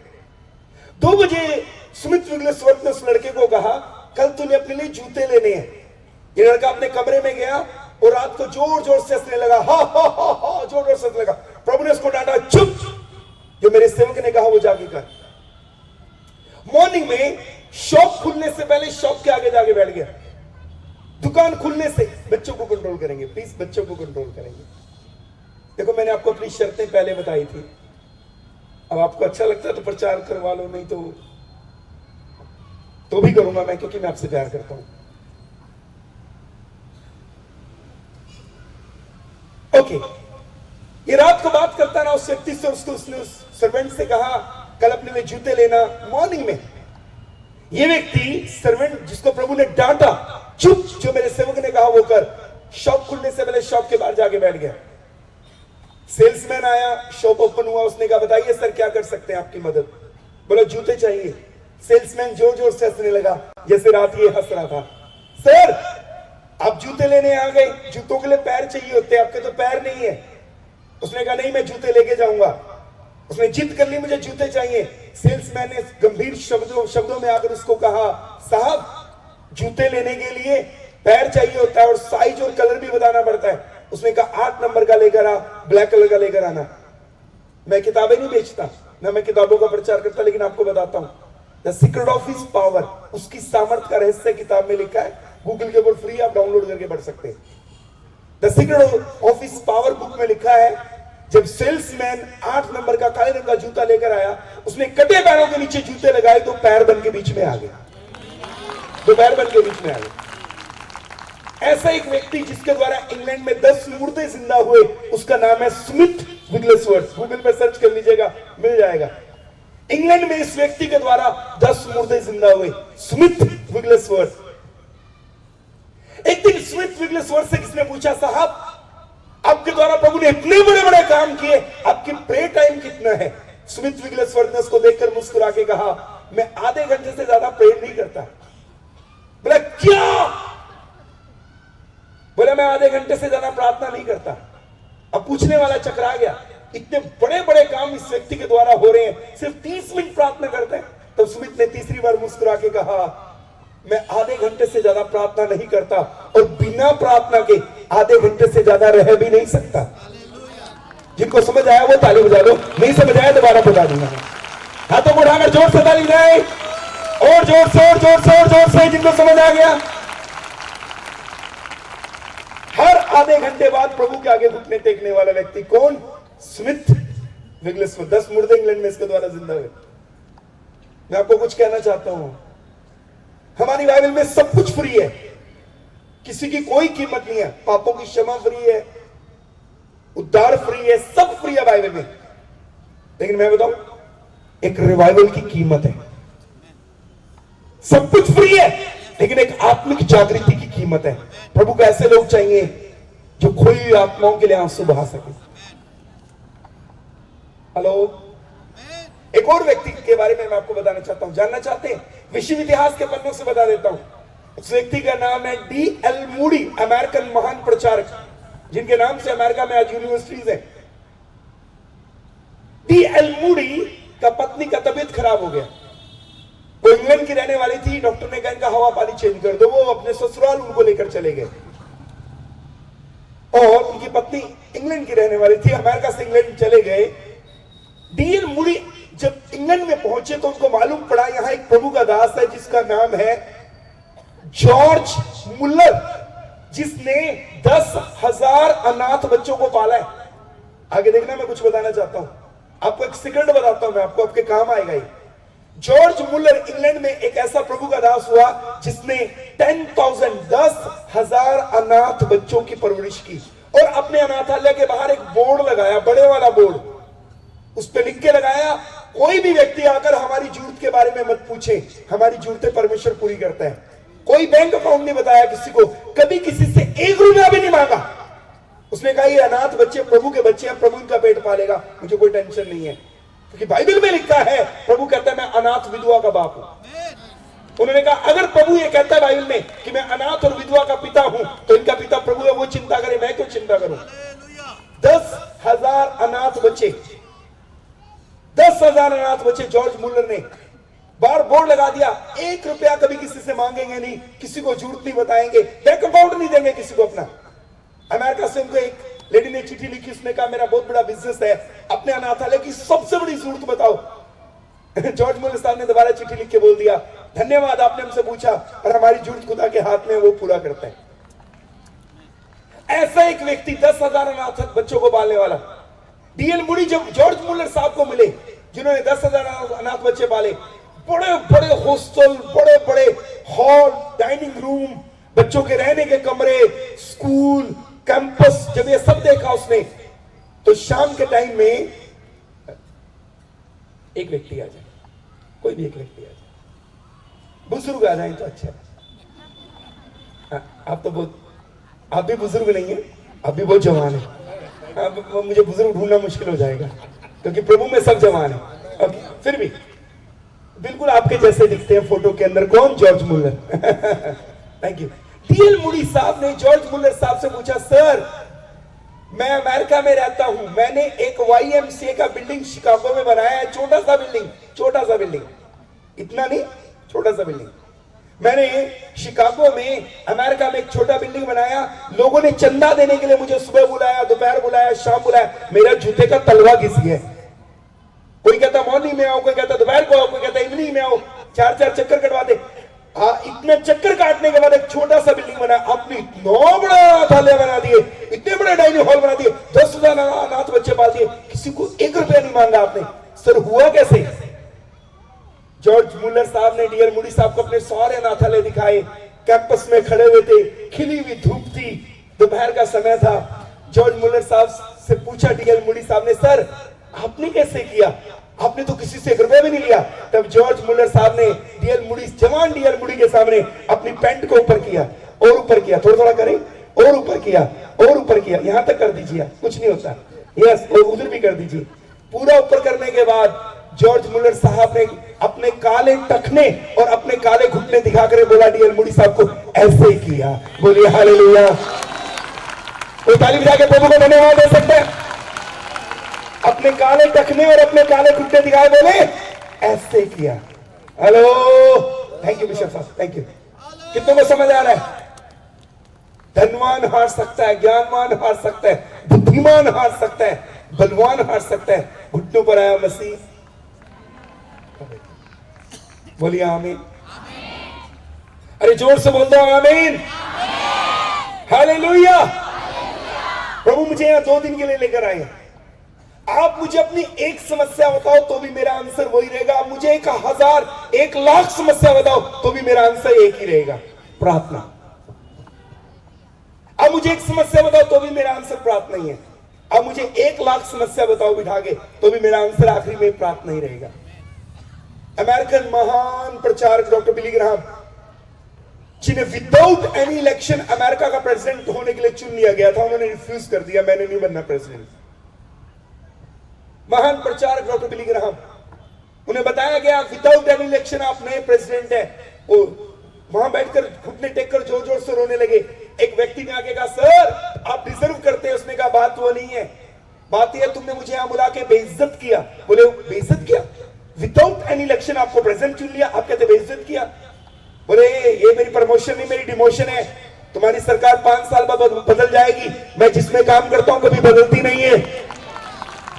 2 बजे स्मिथ विगलेसवर्थ ने उस लड़के को कहा, कल तूने अपने लिए जूते लेने हैं। ये लड़का अपने कमरे में गया और रात को जोर जोर से हंसने लगा, हा हा हा हा, जोर जोर से हंसने लगा। प्रभु ने उसको डांटा, चुप, जो मेरे सेवक ने कहा वो जाके कर। मॉर्निंग में शॉप खुलने से पहले शॉप के आगे जाके बैठ गया। दुकान खुलने से, बच्चों को कंट्रोल करेंगे प्लीज, बच्चों को कंट्रोल करेंगे। देखो मैंने आपको अपनी शर्तें पहले बताई थी, अब आपको अच्छा लगता है तो प्रचार करवा लो, नहीं तो भी करूंगा मैं, क्योंकि मैं आपसे प्यार करता हूं। ओके, ये रात को बात करता ना उस व्यक्ति से, उसने उस सर्वेंट से कहा कल अपने लिए जूते लेना। मॉर्निंग में ये व्यक्ति सर्वेंट जिसको प्रभु ने डांटा, चुप, जो मेरे सेवक ने कहा वो कर, शॉप खुलने से पहले शॉप के बाहर जाके बैठ गया। सेल्समैन आया, शॉप ओपन हुआ, उसने कहा बताइए सर क्या कर सकते हैं आपकी मदद। बोला जूते चाहिए। सेल्समैन जोर जोर से हंसने लगा, जैसे रात ये हंस रहा था। सर आप जूते लेने आ गए, जूतों के लिए पैर चाहिए होते, आपके तो पैर नहीं है। उसने कहा नहीं मैं जूते लेके जाऊंगा। उसने जिद कर ली मुझे जूते चाहिए। सेल्समैन ने गंभीर शब्दों में आकर उसको कहा, साहब जूते लेने के लिए पैर चाहिए होता है और साइज और कलर भी बताना पड़ता है। उसने कहा 8 नंबर का लेकर आ, ब्लैक कलर का लेकर आना। मैं किताबें नहीं बेचता, ना मैं किताबों का प्रचार करता, लेकिन आपको बताता हूं the secret of his power, उसकी सामर्थ का रहस्य किताब में लिखा है। गूगल के ऊपर फ्री आप डाउनलोड करके पढ़ सकते हैं। The secret of his power book में लिखा है, जब सेल्समैन 8 नंबर का काले रंग का जूता लेकर आया, उसने कटे पैरों के नीचे जूते लगाए तो पैर बन के बीच में आ गए, दो पैर बन के बीच में आ गए। ऐसा एक व्यक्ति जिसके द्वारा इंग्लैंड में 10 मुर्दे जिंदा हुए, उसका नाम है स्मिथ विग्लेसवर्थ। गूगल पे सर्च कर लीजिएगा, मिल जाएगा। इंग्लैंड में इस व्यक्ति के द्वारा 10 मुर्दे जिंदा हुए, स्मिथ विग्लेसवर्थ। एक दिन स्मिथ विग्लेसवर्थ से किसने पूछा, साहब आपके द्वारा प्रभु ने इतने बड़े बड़े काम किए, आपकी प्रे टाइम कितना है? स्मिथ विग्लेसवर्थ ने उसको देखकर मुस्कुरा के कहा, मैं आधे घंटे से ज्यादा प्रे नहीं करता। बोला क्या? बोला मैं आधे घंटे से ज्यादा प्रार्थना नहीं करता। अब पूछने वाला चकरा गया, इतने बड़े बड़े काम इस व्यक्ति के द्वारा हो रहे हैं, सिर्फ 30 मिनट प्रार्थना करते हैं। तब स्मिथ ने तीसरी बार मुस्कुरा के कहा, मैं आधे घंटे से ज्यादा प्रार्थना नहीं करता और बिना प्रार्थना के आधे घंटे से ज्यादा रह भी नहीं सकता। जिनको समझ आया वो ताली बजा लो, नहीं समझ आया दोबारा बता दूंगा। हाथों को उठाकर जोर से ताली बजाएं, और जोर से और जोर से और जोर से, जिनको समझ आ गया। हर आधे घंटे बाद प्रभु के आगे घुटने टेकने वाला व्यक्ति कौन? स्मिथ विग्लेसवर्थ। 10 मुर्दे इंग्लैंड में इसके द्वारा जिंदा हुए। मैं आपको कुछ कहना चाहता हूं, हमारी बाइबल में सब कुछ फ्री है, किसी की कोई कीमत नहीं है। पापों की क्षमा फ्री है, उद्धार फ्री है, सब फ्री है बाइबल में। लेकिन मैं बताऊं, एक रिवाइवल की कीमत है। सब कुछ फ्री है, लेकिन एक आत्मिक जागृति की कीमत है। प्रभु को ऐसे लोग चाहिए जो खोई हुई आत्माओं के लिए आंसू बहा सके। हेलो, एक और व्यक्ति के बारे में मैं आपको बताना चाहता हूं। जानना चाहते हैं? विश्व इतिहास के पन्नों से बता देता हूं। उस व्यक्ति का नाम है D.L. मूडी, अमेरिकन महान प्रचारक, जिनके नाम से अमेरिका में आज यूनिवर्सिटीज है। D.L. मूडी का पत्नी का तबीयत खराब हो गया। वो इंग्लैंड की रहने वाली थी। डॉक्टर ने कहा इनका हवा पानी चेंज कर दो। वो अपने ससुराल उनको लेकर चले गए, और उनकी पत्नी इंग्लैंड की रहने वाली थी, अमेरिका से इंग्लैंड चले गए। D.L. मूडी जब इंग्लैंड में पहुंचे तो उनको मालूम पड़ा यहां एक प्रभु का दास है जिसका नाम है जॉर्ज मुल्लर, जिसने 10,000 अनाथ बच्चों को पाला है। आगे देखना, मैं कुछ बताना चाहता हूं आपको, एक सीक्रेट बताता हूं मैं आपको, आपके काम आएगा ही। जॉर्ज मुल्लर इंग्लैंड में एक ऐसा प्रभु का दास हुआ जिसने 10,000 अनाथ बच्चों की परवरिश की, और अपने अनाथालय के बाहर एक बोर्ड लगाया, बड़े वाला बोर्ड। उस पर लिख के लगाया, कोई भी व्यक्ति आकर हमारी जरूरत के बारे में मत पूछे, हमारी जरूरतें परमेश्वर पूरी करता है। कोई बैंक अकाउंट नहीं बताया किसी को, कभी किसी से 1 रुपया भी नहीं मांगा। उसने कहा ये अनाथ बच्चे प्रभु के बच्चे हैं, प्रभु इनका पेट पालेगा, मुझे कोई टेंशन नहीं है, क्योंकि बाइबल में लिखा है, प्रभु कहता है मैं अनाथ विधवा का बाप हूं। उन्होंने कहा अगर प्रभु ये कहता है बाइबल में कि मैं अनाथ और विधवा का पिता हूं, तो इनका पिता प्रभु है, वो चिंता करे, मैं क्यों चिंता करूं। 10,000 अनाथ बच्चे, 10,000 अनाथ बच्चे जॉर्ज मुल्लर ने बार बोर्ड लगा दिया, 1 रुपया कभी किसी से मांगेंगे नहीं, किसी को जरूरत नहीं बताएंगे, बैंक अकाउंट नहीं देंगे किसी को अपना। अमेरिका से उनको एक लेडी ने चिट्ठी लिखी, उसने कहा मेरा बहुत बड़ा बिजनेस है, अपने अनाथालय की सबसे बड़ी जरूरत बताओ। जॉर्ज मुल्लर साहब ने दोबारा चिट्ठी लिख के बोल दिया, धन्यवाद आपने हमसे पूछा, और हमारी जरूरत खुदा के हाथ में, वो पूरा करता है। ऐसा एक व्यक्ति 10,000 अनाथ बच्चों को पालने वाला। D.L. मूडी जब जॉर्ज मुल्लर साहब को मिले, जिन्होंने 10,000 अनाथ बच्चे पाले, बड़े बड़े हॉस्टल, बड़े बड़े हॉल, डाइनिंग रूम, बच्चों के रहने के कमरे, स्कूल, कैंपस, जब ये सब देखा उसने, तो शाम के टाइम में एक व्यक्ति आ जाए, कोई भी एक व्यक्ति आ जाए, बुजुर्ग आ जाए तो अच्छा है। आप तो बहुत, आप भी बुजुर्ग नहीं है, आप भी बहुत जवान है। मुझे बुजुर्ग ढूंढना मुश्किल हो जाएगा, क्योंकि प्रभु में सब जवान है। अब फिर भी बिल्कुल आपके जैसे दिखते हैं फोटो के अंदर। कौन? George Muller. Thank you. D.L. Moody साहब ने जॉर्ज मुल्लर साहब से पूछा, सर मैं अमेरिका में रहता हूं, मैंने एक YMCA का बिल्डिंग शिकागो में बनाया है, छोटा सा बिल्डिंग, इतना नहीं, छोटा सा बिल्डिंग। मैंने शिकागो में, अमेरिका में एक छोटा बिल्डिंग बनाया, लोगों ने चंदा देने के लिए मुझे सुबह बुलाया, दोपहर बुलाया, शाम बुलाया, मेरा जूते का तलवा घिस गया। कोई कहता मॉर्निंग में आओ, कोई कहता दोपहर को आओ, कोई कहता इवनिंग में आओ, 4-4 चक्कर कटवा दे। इतने चक्कर काटने के बाद एक छोटा सा बिल्डिंग बना, आपने इतना बड़ा अनाथालय बना दिए, इतने बड़े डाइनिंग हॉल बना दिए, 10,000 अनाथ बच्चे पाल दिए, किसी को 1 रुपया नहीं मांगा आपने। सर हुआ कैसे? जॉर्ज मुलर साहब ने डीएल मूडी साहब को अपने सारे अनाथालय दिखाए, कैंपस में खड़े हुए थे, खिली हुई धूप थी, दोपहर का समय था। जॉर्ज मुलर साहब से पूछा डीएल मूडी साहब ने, सर आपने कैसे किया? आपने तो किसी से 1 रुपया भी नहीं लिया। तब जॉर्ज मुलर साहब ने डीएल मूडी, जवान डीएल मूडी के सामने अपनी पैंट को ऊपर किया और ऊपर किया, थोड़ा थोड़ा करें, और ऊपर किया और ऊपर किया, यहां तक कर दीजिए, कुछ नहीं होता, यस, और उधर भी कर दीजिए। पूरा ऊपर करने के बाद जॉर्ज मुलर साहब ने अपने काले टखने और अपने काले घुटने दिखाकर बोला डीएल मूडी साहब को, ऐसे ही किया। बोलिए हालेलुया। तो ताली बजा के प्रभु को धन्यवाद दे सकते हैं। अपने काले टखने और अपने काले घुटने दिखाए, बोले ऐसे किया। हेलो, थैंक यू बिशप साहब, थैंक यू। कितनों को समझ आ रहा है? धनवान हार सकता है, ज्ञानवान हार सकता है, बुद्धिमान हार सकता है, बलवान हार सकता है, घुटनों पर आया मसीह। बोलिए आमीन। अरे जोर से बोल दो आमीन। हालेलुया। प्रभु मुझे यहां 2 दिन के लिए लेकर आए। आप मुझे अपनी एक समस्या बताओ तो भी मेरा आंसर वही रहेगा। आप मुझे 1,000, 1,00,000 समस्या बताओ तो भी मेरा आंसर एक ही रहेगा, प्रार्थना। अब मुझे एक समस्या बताओ तो भी मेरा आंसर प्रार्थना ही है। अब मुझे 1,00,000 समस्या बताओ बिठा के तो भी मेरा आंसर आखिरी में प्रार्थना ही रहेगा। अमेरिकन महान प्रचारक डॉक्टर बिली ग्राहम, जिन्हें विदाउट एनी इलेक्शन अमेरिका का प्रेसिडेंट होने के लिए चुन लिया गया था, उन्होंने रिफ्यूज कर दिया, मैंने नहीं बनना प्रेसिडेंट। महान प्रचारक डॉक्टर बिली ग्राहम, उन्हें बताया गया विदाउट एनी इलेक्शन आप नए प्रेसिडेंट हैं। वो वहां बैठकर घुटने टेककर जोर जोर से रोने लगे। एक व्यक्ति ने आके कहा, सर आप डिजर्व करते हैं। उसने कहा, बात वो नहीं है, बात यह तुमने मुझे यहां बुला के बेइज्जत किया। बोले बेइज्जत किया? विदाउट एनी इलेक्शन आपको प्रेसिडेंट चुन लिया, आप कहते बेइज्जत किया? बोले ये मेरी प्रमोशन नहीं, मेरी डिमोशन है। तुम्हारी सरकार 5 साल बाद बदल जाएगी, मैं जिसमें काम करता हूं कभी बदलती नहीं है।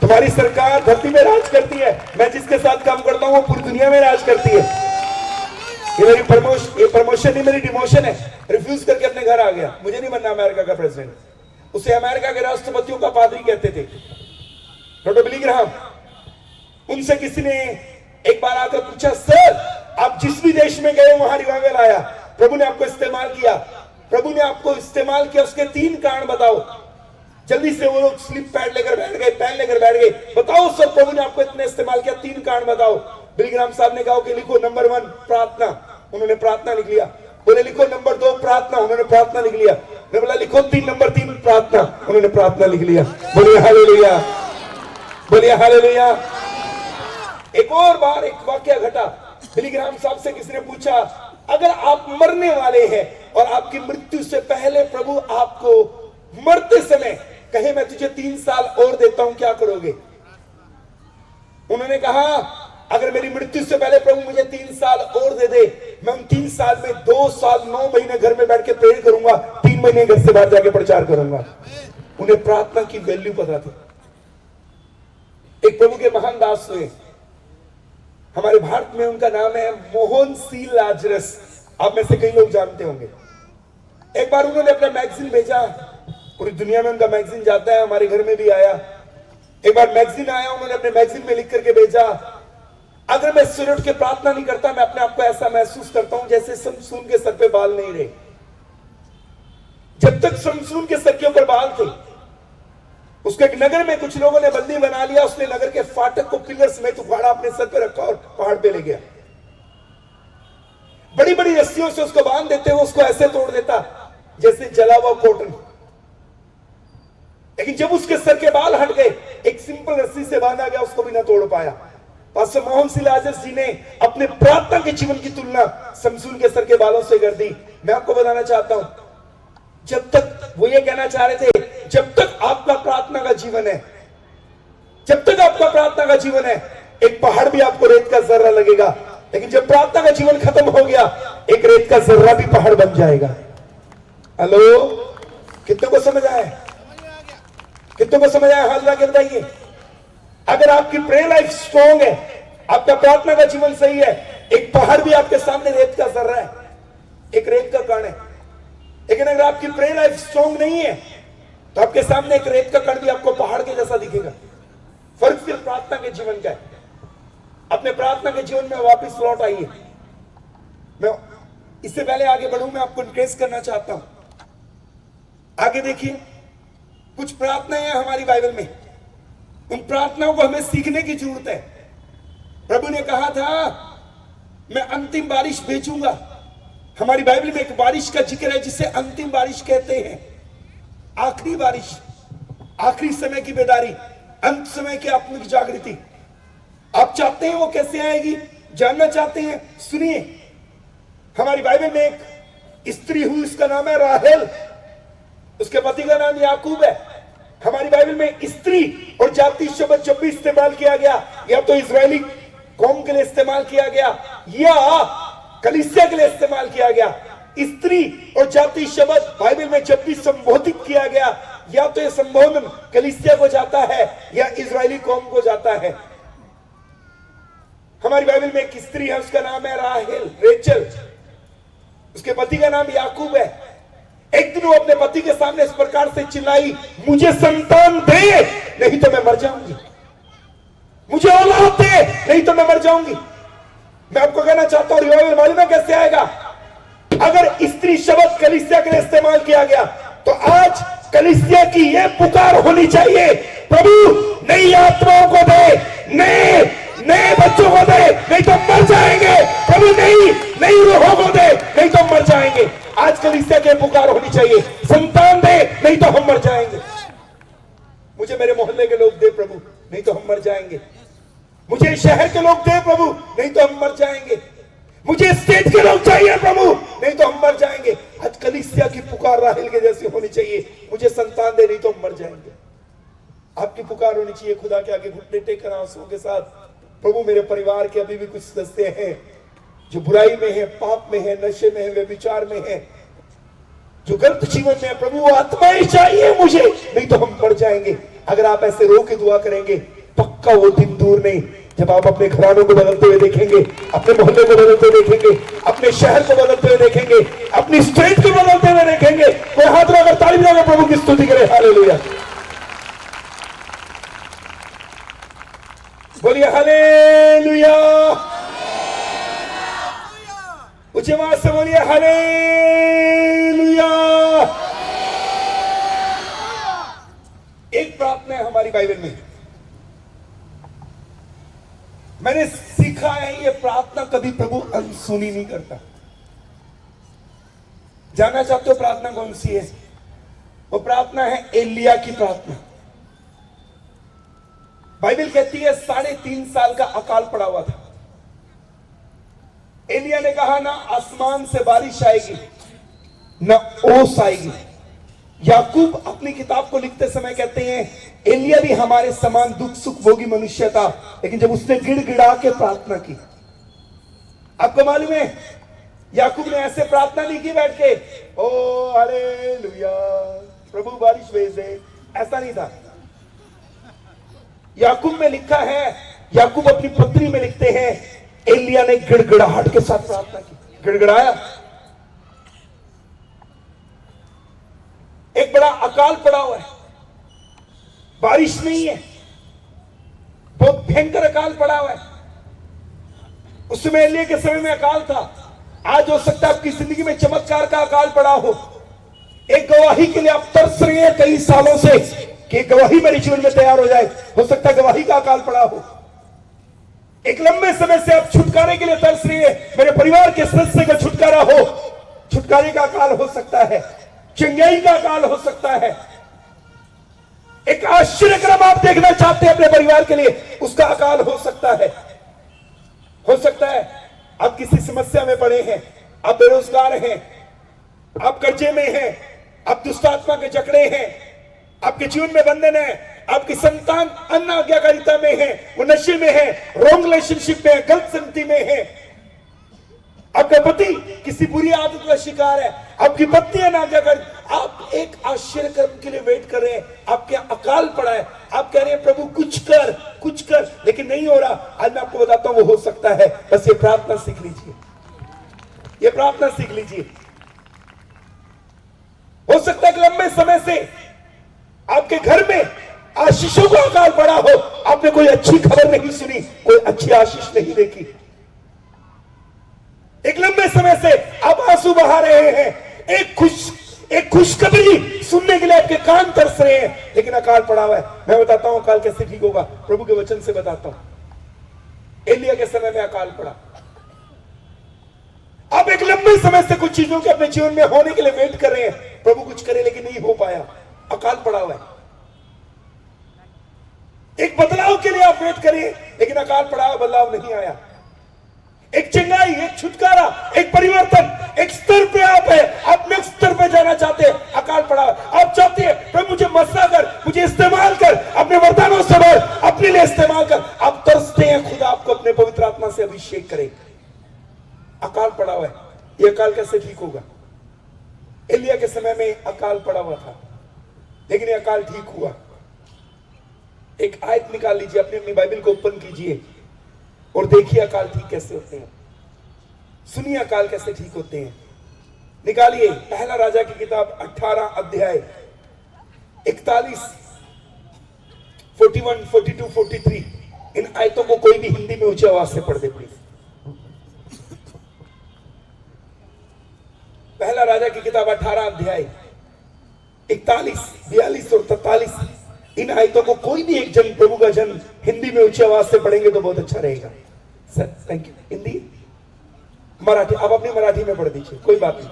तुम्हारी सरकार धरती में राज करती है, मैं जिसके साथ काम करता हूं वो पूरी दुनिया में राज करती है। ये मेरी प्रमोशन नहीं, मेरी डिमोशन है। रिफ्यूज करके अपने घर आ गया, मुझे नहीं बनना अमेरिका का प्रेसिडेंट। उसे अमेरिका के राष्ट्रपतियों का पादरी कहते थे, डॉक्टर बिली ग्राहम। उनसे किसी ने एक बार आकर पूछा, सर आप जिस भी देश में गए वहां रिवाइवल आया, प्रभु ने आपको इस्तेमाल किया, प्रभु ने आपको इस्तेमाल किया, उसके 3 कारण बताओ। जल्दी से वो लोग स्लिप पैड लेकर बैठ गए, पेन लेकर बैठ गए, बताओ सर प्रभु ने आपको इतने इस्तेमाल किया, 3 कारण बताओ। बिली ग्राहम साहब ने कहा कि लिखो नंबर 1 प्रार्थना। उन्होंने प्रार्थना लिख लिया। बोले लिखो नंबर 2 प्रार्थना। उन्होंने प्रार्थना लिख लिया। मैं बोला लिखो नंबर 3 प्रार्थना। उन्होंने प्रार्थना लिख लिया। बोलिए हालेलुया, बोलिए हालेलुया। एक और बार एक वाकया घटा। बिली ग्राहम साहब से किसी ने पूछा, अगर आप मरने वाले हैं और आपकी मृत्यु से पहले प्रभु आपको मरते समय कहे मैं तुझे 3 साल और देता हूं, क्या करोगे? उन्होंने कहा, अगर मेरी मृत्यु से पहले प्रभु मुझे 3 साल और दे दे, मैं उन 3 साल में 2 साल 9 महीने घर में बैठ के प्रेयर करूंगा, 3 महीने घर से बाहर जाके प्रचार करूंगा। उन्हें प्रार्थना की वैल्यू पता थी। एक प्रभु के महान दास हुए हमारे भारत में, उनका नाम है मोहन सी लाजरस। आप में से कई लोग जानते होंगे। एक बार उन्होंने अपना मैगजीन भेजा, पूरी दुनिया में उनका मैगजीन जाता है, हमारे घर में भी आया। एक बार मैगजीन आया, उन्होंने अपने मैगजीन में लिख करके भेजा, अगर मैं सुबह उठ के प्रार्थना नहीं करता, मैं अपने आप को ऐसा महसूस करता हूं जैसे शमशून के सर पे बाल नहीं रहे। जब तक शमशून के सर के ऊपर बाल थे, उसके एक नगर में कुछ लोगों ने बंदी बना लिया। उसने नगर के फाटक को पिलर समेत उखाड़ा, अपने सर पे रखा और पहाड़ पे ले गया। बड़ी बड़ी रस्सियों से उसको बांध देते हुए उसको ऐसे तोड़ देता जैसे जला हुआ कॉटन। लेकिन जब उसके सर के बाल हट गए, एक सिंपल रस्सी से बांधा गया, उसको भी ना तोड़ पाया। पास्टर मोहन सी लाजरस जी ने अपने प्रार्थना के जीवन की तुलना शमशून के सर के बालों से कर दी। मैं आपको बताना चाहता हूं, जब तक वो ये कहना चाह रहे थे, जब तक आपका प्रार्थना का जीवन है, जब तक आपका प्रार्थना का जीवन है, एक पहाड़ भी आपको रेत का जर्रा लगेगा। लेकिन जब प्रार्थना का जीवन खत्म हो गया, एक रेत का जर्रा भी पहाड़ बन जाएगा। हेलो, कितनों को समझ आया? कितनों को समझ आया? हाथ लगा के बताइए। अगर आपकी प्रेयर लाइफ स्ट्रॉन्ग है, आपका प्रार्थना का जीवन सही है, एक पहाड़ भी आपके सामने रेत का जर्रा है, एक रेत का कण है। लेकिन अगर आपकी प्रेयर लाइफ स्ट्रॉन्ग नहीं है तो आपके सामने एक रेत का कण भी आपको पहाड़ के जैसा दिखेगा। फर्क सिर्फ प्रार्थना के जीवन का है। अपने प्रार्थना के जीवन में वापस लौट आइए। मैं इससे पहले आगे बढ़ूं, मैं आपको इनक्रेज करना चाहता हूं। आगे देखिए, कुछ प्रार्थनाएं हैं हमारी बाइबल में, उन प्रार्थनाओं को हमें सीखने की जरूरत है। प्रभु ने कहा था मैं अंतिम बारिश भेजूंगा। हमारी बाइबल में एक बारिश का जिक्र है जिसे अंतिम बारिश कहते हैं, आखिरी बारिश, आखिरी समय की बेदारी, अंत समय की आत्मिक जागृति। आप चाहते हैं वो कैसे आएगी, जानना चाहते हैं? सुनिए, हमारी बाइबल में एक स्त्री हुई, उसका नाम है राहेल, उसके पति का नाम याकूब है। हमारी बाइबल में स्त्री और जाति शब्द जब भी इस्तेमाल किया गया, या तो इजरायली कौम के लिए इस्तेमाल किया गया या कलीसिया के लिए इस्तेमाल किया गया। स्त्री और जाति शब्द बाइबल में जब भी संबोधित किया गया, या तो यह संबोधन कलीसिया को जाता है या इजरायली कौम को जाता है। हमारी बाइबल में एक स्त्री है, उसका नाम है राहेल, रेचल, उसके पति का नाम याकूब है। एक दिन वो अपने पति के सामने इस प्रकार से चिल्लाई, मुझे संतान दे नहीं तो मैं मर जाऊंगी, मुझे औलाद दे नहीं तो मैं मर जाऊंगी। मैं आपको कहना चाहता हूं, रिवाइवल मालूम है कैसे आएगा? अगर स्त्री शब्द कलीसिया के लिए इस्तेमाल किया गया तो आज कलीसिया की यह पुकार होनी चाहिए, प्रभु नई आत्माओं को दे, नए बच्चों को दे नहीं तो मर जाएंगे, प्रभु नई रूहों को दे नहीं तो मर जाएंगे। आज कलीसिया की पुकार होनी चाहिए, संतान दे नहीं तो हम मर जाएंगे। मुझे मेरे मोहल्ले के लोग दे प्रभु, नहीं तो हम मर जाएंगे। मुझे शहर के लोग दे प्रभु, नहीं तो हम मर जाएंगे। मुझे स्टेट के लोग चाहिए प्रभु, नहीं तो हम मर जाएंगे। आज कलीसिया की पुकार राहेल के जैसी होनी चाहिए, मुझे संतान दे नहीं तो हम मर जाएंगे। आपकी पुकार होनी चाहिए खुदा के आगे घुटने टेक कर आंसुओं के साथ, प्रभु मेरे परिवार के अभी भी कुछ सदस्य हैं जो बुराई में है, पाप में है, नशे में है, व्यभिचार में है, जो गलत जीवन में है, प्रभु वो आत्माएं चाहिए मुझे, नहीं तो हम मर जाएंगे। अगर आप ऐसे रो के दुआ करेंगे, पक्का वो दिन दूर नहीं जब आप अपने घरानों को बदलते हुए देखेंगे, अपने मोहल्ले को बदलते हुए देखेंगे, अपने शहर को बदलते हुए देखेंगे, अपनी स्टेट को बदलते हुए देखेंगे। कोई हाथ लगाकर ताली बजाकर प्रभु की स्तुति करे, हालेलुया, बोलिए हालेलुया, ऊंची आवाज से बोलिए हालेलुया। एक प्रार्थना है हमारी बाइबल में, मैंने सीखा है ये प्रार्थना कभी प्रभु अनसुनी नहीं करता। जानना चाहते हो प्रार्थना कौन सी है? वो प्रार्थना है एलिया की प्रार्थना। बाइबल कहती है 3.5 साल का अकाल पड़ा हुआ था। एलिया ने कहा ना आसमान से बारिश आएगी ना ओस आएगी। याकूब अपनी किताब को लिखते समय कहते हैं एलिया भी हमारे समान दुख सुख भोगी मनुष्य था, लेकिन जब उसने गिड़गिड़ा के प्रार्थना की, आपको मालूम है याकूब ने ऐसे प्रार्थना नहीं की बैठ के ओ हालेलुया प्रभु बारिश भेज दे, ऐसा नहीं था। याकूब में लिखा है, याकूब अपनी पत्री में लिखते हैं एलिया ने गिड़गिड़ाहट के साथ प्रार्थना की, गिड़गिड़ाया। एक बड़ा अकाल पड़ा हुआ है, बारिश नहीं है, बहुत भयंकर अकाल पड़ा हुआ है। उस समय एलिया के समय में अकाल था। आज हो सकता है आपकी जिंदगी में चमत्कार का अकाल पड़ा हो। एक गवाही के लिए आप तरस रहे हैं कई सालों से कि गवाही मेरे जीवन में तैयार हो जाए। हो सकता है गवाही का अकाल पड़ा हो। एक लंबे समय से आप छुटकारे के लिए तरस रही है, मेरे परिवार के सदस्य का छुटकारा हो, छुटकारे का अकाल हो सकता है, चंगाई का अकाल हो सकता है। एक आश्चर्यक्रम आप देखना चाहते हैं अपने परिवार के लिए, उसका अकाल हो सकता है। हो सकता है आप किसी समस्या में पड़े हैं, आप बेरोजगार हैं, आप कर्जे में हैं, आप दुष्ट आत्मा के जकड़े हैं, आपके जीवन में बंधन है, आपकी संतान अन्य आज्ञाकारिता में है, वो नशे में है, रॉन्ग रिलेशनशिप में है, गलत संगति में है, आपका पति किसी बुरी आदत का शिकार है, आपकी पत्नी अनाज्ञाकारी, आप एक आश्चर्य कर्म के लिए वेट कर रहे हैं, आपके अकाल पड़ा है, आप कह रहे हैं प्रभु कुछ बस ये प्रार्थना सीख लीजिए, ये प्रार्थना सीख लीजिए। हो सकता है कि लंबे समय से आपके घर में आशीषों का अकाल पड़ा हो, आपने कोई अच्छी खबर नहीं सुनी, कोई अच्छी आशीष नहीं देखी। एक लंबे समय से आप आंसू बहा रहे हैं, एक खुशखबरी सुनने के लिए आपके कान तरस रहे हैं, लेकिन अकाल पड़ा हुआ है। मैं बताता हूं अकाल कैसे ठीक होगा, प्रभु के वचन से बताता हूं। एलिया के समय में अकाल पड़ा। आप एक लंबे समय से कुछ चीजों के अपने जीवन में होने के लिए वेट कर रहे हैं, प्रभु कुछ करे लेकिन नहीं हो पाया, अकाल पड़ा हुआ है। एक बदलाव के लिए आप वेट करें, लेकिन अकाल पड़ा हुआ, बदलाव नहीं आया। एक चंगाई, एक छुटकारा, एक परिवर्तन, एक स्तर पे आप है, आप नेक्स्ट स्तर पे जाना चाहते हैं, अकाल पड़ा हुआ। आप चाहते हैं प्रभु मुझे मसला कर, मुझे इस्तेमाल कर, अपने वरदानों से भर, अपने लिए इस्तेमाल कर। आप तरसते हैं खुदा आपको अपने पवित्र आत्मा से अभिषेक करे, अकाल पड़ा हुआ है। ये अकाल कैसे ठीक होगा? एलिया के समय में अकाल पड़ा हुआ था, लेकिन ये अकाल ठीक हुआ। एक आयत निकाल लीजिए, अपनी बाइबल को ओपन कीजिए और देखिए अकाल ठीक कैसे होते हैं, सुनिए अकाल कैसे ठीक होते हैं। निकालिए पहला राजा की किताब 18 अध्याय 41, 41, 42, 43। इन आयतों को कोई भी हिंदी में ऊंची आवाज से पढ़ दे प्लीज। पहला राजा की किताब 18 अध्याय 41, 42 और 43। इन आयतों को कोई भी एक जन, प्रभु का जन हिंदी में ऊंची आवाज से पढ़ेंगे तो बहुत अच्छा रहेगा। Sir thank you. Hindi, Marathi, आप अपनी मराठी में पढ़ दीजिए, कोई बात नहीं।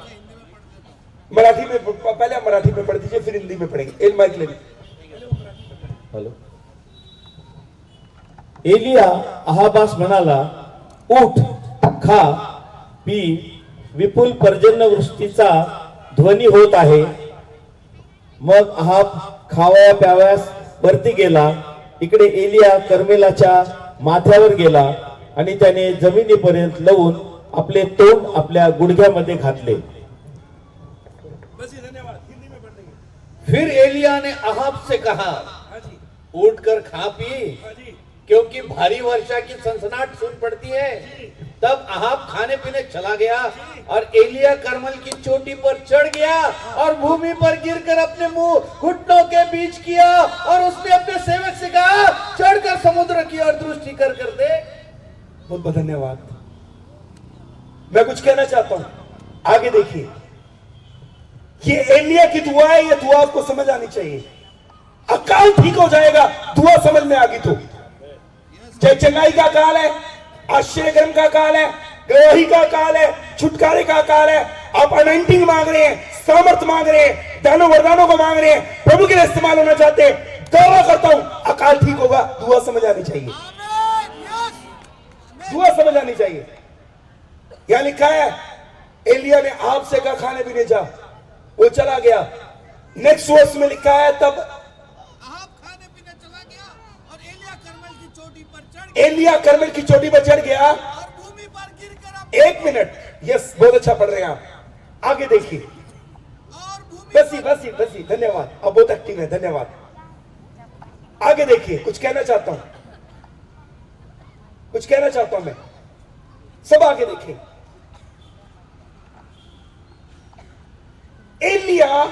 मराठी में पहले आप मराठी में पढ़ दीजिए, फिर हिंदी में पढ़ेंगे। एक माइक ले लीजिए। हॅलो। एलिया अहाबास म्हणाला, उठ, खा, पी, विपुल पर्जन्यवृष्टीचा ध्वनी होत आहे। मग अहाब खावया प्यावयास वरती गेला। इकडे एलिया कर्मेलाच्या माथ्यावर गेला आणि त्याने जमिनीपर्यंत लवून आपले तोंड आपल्या गुडघ्यामध्ये घातले। फिर एलिया ने अहाब से कहा, उठकर खा पी, क्योंकि भारी वर्षा की सनसनाहट सुन पड़ती है। तब अहाब खाने पीने चला गया और एलिया करमल की चोटी पर चढ़ गया और भूमि पर गिरकर अपने मुंह घुटनों के बीच किया और उसने अपने सेवक से कहा, चढ़कर समुद्र की ओर दृष्टि कर दे। बहुत बहुत धन्यवाद। मैं कुछ कहना चाहता हूं, आगे देखिए। ये एलिया की दुआ है, ये दुआ आपको समझ आनी चाहिए। अकाल ठीक हो जाएगा, दुआ समझ में आ गई तो। चाहे चंगाई का अकाल है, आश्चर्यकर्म का अकाल है, गवाही का अकाल है, छुटकारे का अकाल है, आप अनॉइंटिंग मांग रहे हैं, सामर्थ मांग रहे हैं, दानों वरदानों को मांग रहे हैं, प्रभु के लिए इस्तेमाल होना चाहते हैं, दावा करता हूं अकाल ठीक होगा। दुआ समझ आनी चाहिए, दुआ समझ आनी चाहिए। यहां लिखा है एलिया ने आप से कहा खाने पीने जा, वो चला गया। नेक्स्ट वर्स में लिखा है तब अहाब खाने पीने चला गया और एलिया करमेल की चोटी पर चढ़ गया और भूमि पर गिरकर एक मिनट, यस बहुत अच्छा पढ़ रहे हैं आप, आगे देखिए। और भूमि बसी धन्यवाद, आप बहुत एक्टिव है, धन्यवाद। आगे देखिए, कुछ कहना चाहता हूं मैं, सब आगे देखिए। एलिया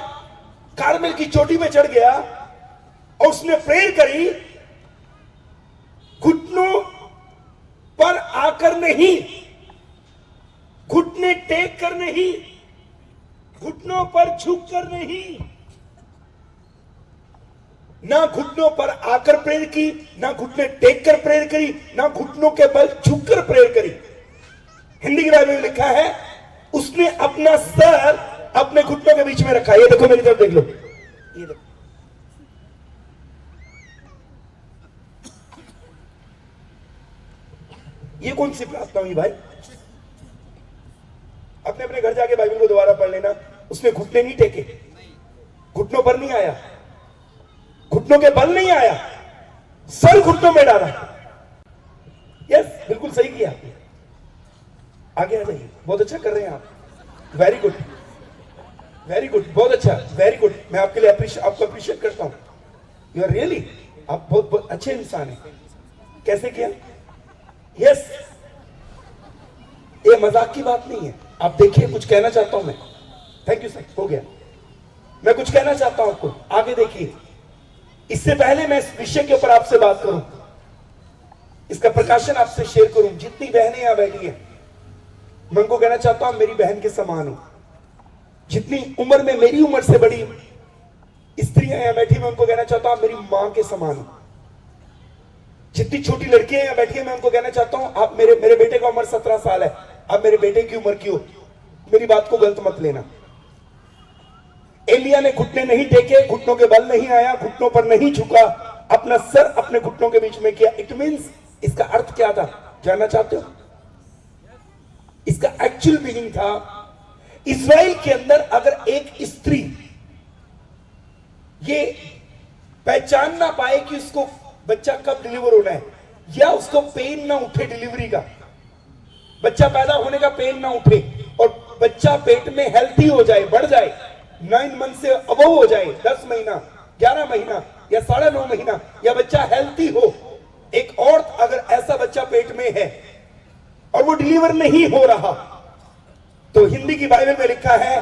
कार्मेल की चोटी में चढ़ गया और उसने प्रेयर करी, घुटनों पर आकर नहीं, घुटने टेक कर नहीं, घुटनों पर झुक कर नहीं, ना घुटनों पर आकर प्रेयर की, ना घुटने टेक कर प्रेयर करी, ना घुटनों के बल झुक कर प्रेयर करी। हिंदी की बाइबल में लिखा है उसने अपना सर अपने घुटनों के बीच में रखा। ये देखो मेरी तरफ देख लो, ये देखो, ये कौन सी प्रार्थना हुई भाई? अपने अपने घर जाके बाइबल को दोबारा पढ़ लेना। उसने घुटने नहीं टेके, घुटनों पर नहीं आया, घुटनों के बल नहीं आया, सर घुटनों में डाला। यस, बिल्कुल सही किया। आगे आ जाइए, बहुत अच्छा कर रहे हैं आप, वेरी गुड, वेरी गुड, बहुत अच्छा, वेरी गुड। मैं आपके लिए आपको अप्रिशिएट करता हूं, यू आर रियली, आप बहुत अच्छे इंसान हैं। कैसे किया? यस, ये मजाक की बात नहीं है। आप देखिए, कुछ कहना चाहता हूं मैं। थैंक यू सर, हो गया। मैं कुछ कहना चाहता हूं आपको, आगे देखिए। इससे पहले मैं इस विषय के ऊपर आपसे बात करूं, इसका प्रकाशन आपसे शेयर करूं, जितनी बहनें यहां बैठी हैं, मैं उनको कहना चाहता हूं मेरी बहन के समान हो। जितनी उम्र में मेरी उम्र से बड़ी स्त्रियां यहां बैठी, मैं उनको कहना चाहता हूं मेरी मां के समान हो। जितनी छोटी लड़कियां यहां बैठी हैं, मैं उनको कहना चाहता हूं आप मेरे बेटे का उम्र 17 साल है, आप मेरे बेटे की उम्र की हो। मेरी बात को गलत मत लेना। एलिया ने घुटने नहीं टेके, घुटनों के बल नहीं आया, घुटनों पर नहीं झुका, अपना सर अपने घुटनों के बीच में किया। इट मींस, इसका अर्थ क्या था जानना चाहते हो? इसका एक्चुअल मीनिंग था, इस्राएल के अंदर अगर एक स्त्री ये पहचान ना पाए कि उसको बच्चा कब डिलीवर होना है, या उसको पेन ना उठे डिलीवरी का, बच्चा पैदा होने का पेन ना उठे, और बच्चा पेट में हेल्थी हो जाए, बढ़ जाए, 9 मंथ से अबव हो जाए, 10 महीना, 11 महीना या 9.5 महीना, या बच्चा हेल्थी हो। एक औरत अगर ऐसा बच्चा पेट में है और वो डिलीवर नहीं हो रहा, तो हिंदी की बाइबल में लिखा है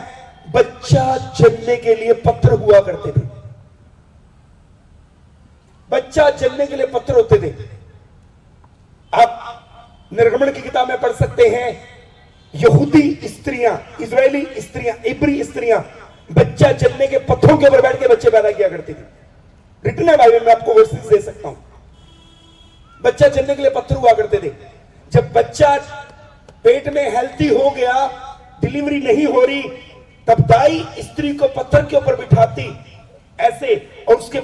बच्चा जन्मने के लिए पत्थर हुआ करते थे। बच्चा जन्मने के लिए पत्थर होते थे। आप निर्गमन की किताब में पढ़ सकते हैं, यहूदी स्त्रियां, इजरायली स्त्रियां, इब्री स्त्रियां बच्चा जन्मने के पत्थरों के ऊपर बैठ के बच्चे पैदा किया करती थी। रिटन है बाइबल में, आपको वर्सेस दे सकता हूं। बच्चा जन्मने के लिए पत्थर हुआ करते थे। जब बच्चा पेट में हेल्थी हो गया, डिलीवरी नहीं हो रही, तब दाई स्त्री को पत्थर के ऊपर बिठाती ऐसे, और उसको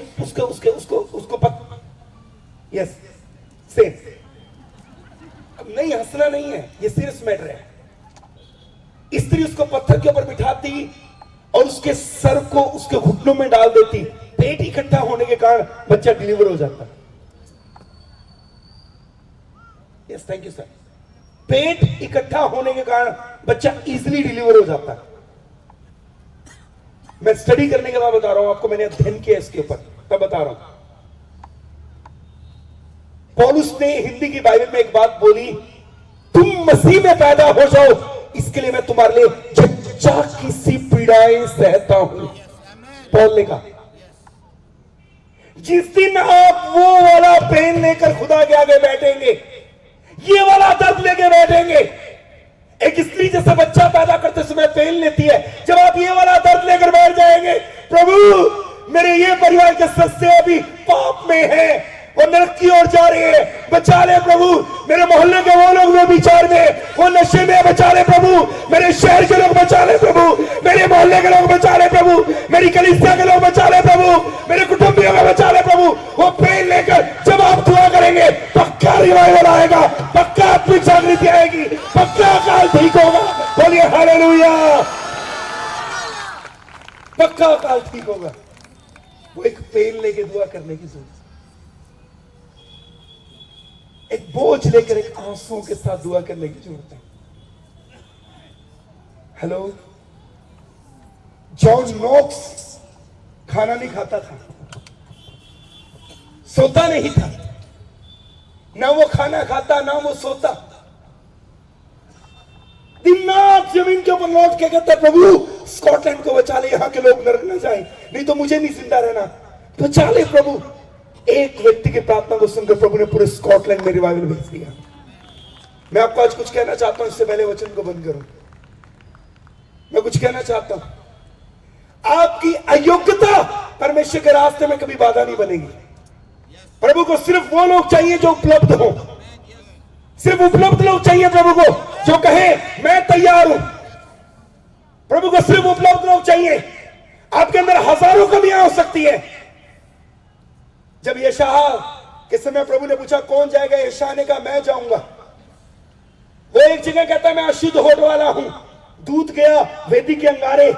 यस सेम। नहीं, हंसना नहीं है, ये सीरियस मैटर है। स्त्री उसको पत्थर के ऊपर बिठाती और उसके सर को उसके घुटनों में डाल देती। पेट इकट्ठा होने के कारण बच्चा डिलीवर हो जाता। Yes, thank you sir. पेट इकट्ठा होने के कारण बच्चा इजीली डिलीवर हो जाता। मैं स्टडी करने के बाद बता रहा हूं आपको, मैंने अध्ययन किया इसके ऊपर, तब बता रहा हूं। पौलुस ने हिंदी की बाइबल में एक बात बोली, तुम मसीह में पैदा हो जाओ, इसके लिए मैं तुम्हारे लिए जच्चा की सी पीड़ाएं सहता हूं। पौल ने कहा, जिस दिन आप वो वाला पेन लेकर खुदा के आगे बैठेंगे, ये वाला दर्द लेके बैठेंगे, एक स्त्री जैसे बच्चा पैदा करते समय पेन लेती है, जब आप ये वाला दर्द लेकर बैठ जाएंगे, प्रभु मेरे ये परिवार के सदस्य अभी पाप में हैं और नरक की ओर जा रहे हैं, बचा ले प्रभु। मेरे मोहल्ले के वो लोग वो विचार में, वो नशे में, बचा ले प्रभु। मेरे शहर के लोग बचा ले प्रभु, मेरे मोहल्ले के लोग बचा ले प्रभु, मेरी कलीसिया के लोग बचा ले प्रभु, मेरे कुटुंबियों को बचा ले प्रभु। वो पेन लेकर जब आप दुआ करेंगे, पक्का रिवाइवल आएगा, पक्का आत्मिक जागृति आएगी, पक्का अकाल ठीक होगा। बोलिए हालेलुया। पक्का अकाल ठीक होगा। वो एक पेन लेके दुआ करने की जरूरत, एक बोझ लेकर, एक आंसुओं के साथ दुआ करने की जरूरत है। हेलो, जॉन नॉक्स खाना नहीं खाता था, सोता नहीं था, ना वो खाना खाता ना वो सोता, दिन रात जमीन के ऊपर लौट के कहता, प्रभु स्कॉटलैंड को बचा ले, यहां के लोग नरक न जाए, नहीं तो मुझे नहीं जिंदा रहना, बचा ले प्रभु। एक व्यक्ति की प्रार्थना को सुनकर प्रभु ने पूरे स्कॉटलैंड में रिवाइवल भेज दिया। मैं आपको आज कुछ कहना चाहता हूं, इससे पहले वचन को बंद करूं। मैं कुछ कहना चाहता हूं, आपकी अयोग्यता परमेश्वर के रास्ते में कभी बाधा नहीं बनेगी। प्रभु को सिर्फ वो लोग चाहिए जो उपलब्ध हो, सिर्फ उपलब्ध लोग चाहिए प्रभु को, जो कहे मैं तैयार हूं। प्रभु को सिर्फ उपलब्ध लोग चाहिए। आपके अंदर हजारों कमियां हो सकती है। जब यशायाह के समय प्रभु ने पूछा कौन जाएगा, यशायाह ने कहा मैं जाऊंगा। वो एक जगह कहता है मैं अशुद्ध होठ वाला हूं, दूध गया, वेदी के अंगारे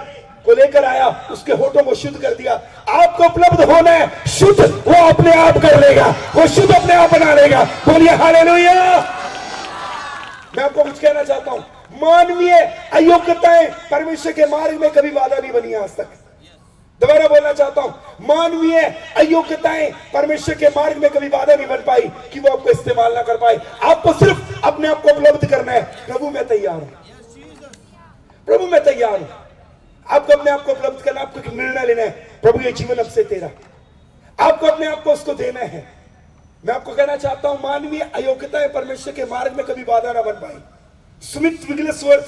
को लेकर आया, उसके होठों को शुद्ध कर दिया। आपको उपलब्ध होना है, शुद्ध वो अपने आप कर लेगा, वो शुद्ध अपने आप बना लेगा। बोलिए हालेलुया। मैं आपको कुछ कहना चाहता हूं, मानवीय अयोग्यताएं परमेश्वर के मार्ग में कभी बाधा नहीं बनी आज तक। दोबारा बोलना चाहता हूं, मानवीय अयोग्यताएं परमेश्वर के मार्ग में कभी बाधा नहीं बन पाई कि वो आपको इस्तेमाल ना कर पाए। आपको सिर्फ अपने आप को उपलब्ध करना है, प्रभु मैं तैयार हूं, प्रभु मैं तैयार हूं। आपको अपने आप को उपलब्ध करना, आपको एक निर्णय लेना है, प्रभु ये जीवन अब से तेरा, आपको अपने आप को उसको देना है। मैं आपको कहना चाहता हूं, मानवीय अयोग्यताएं परमेश्वर के मार्ग में कभी बाधा ना बन पाई। स्मिथ विगलेसवर्थ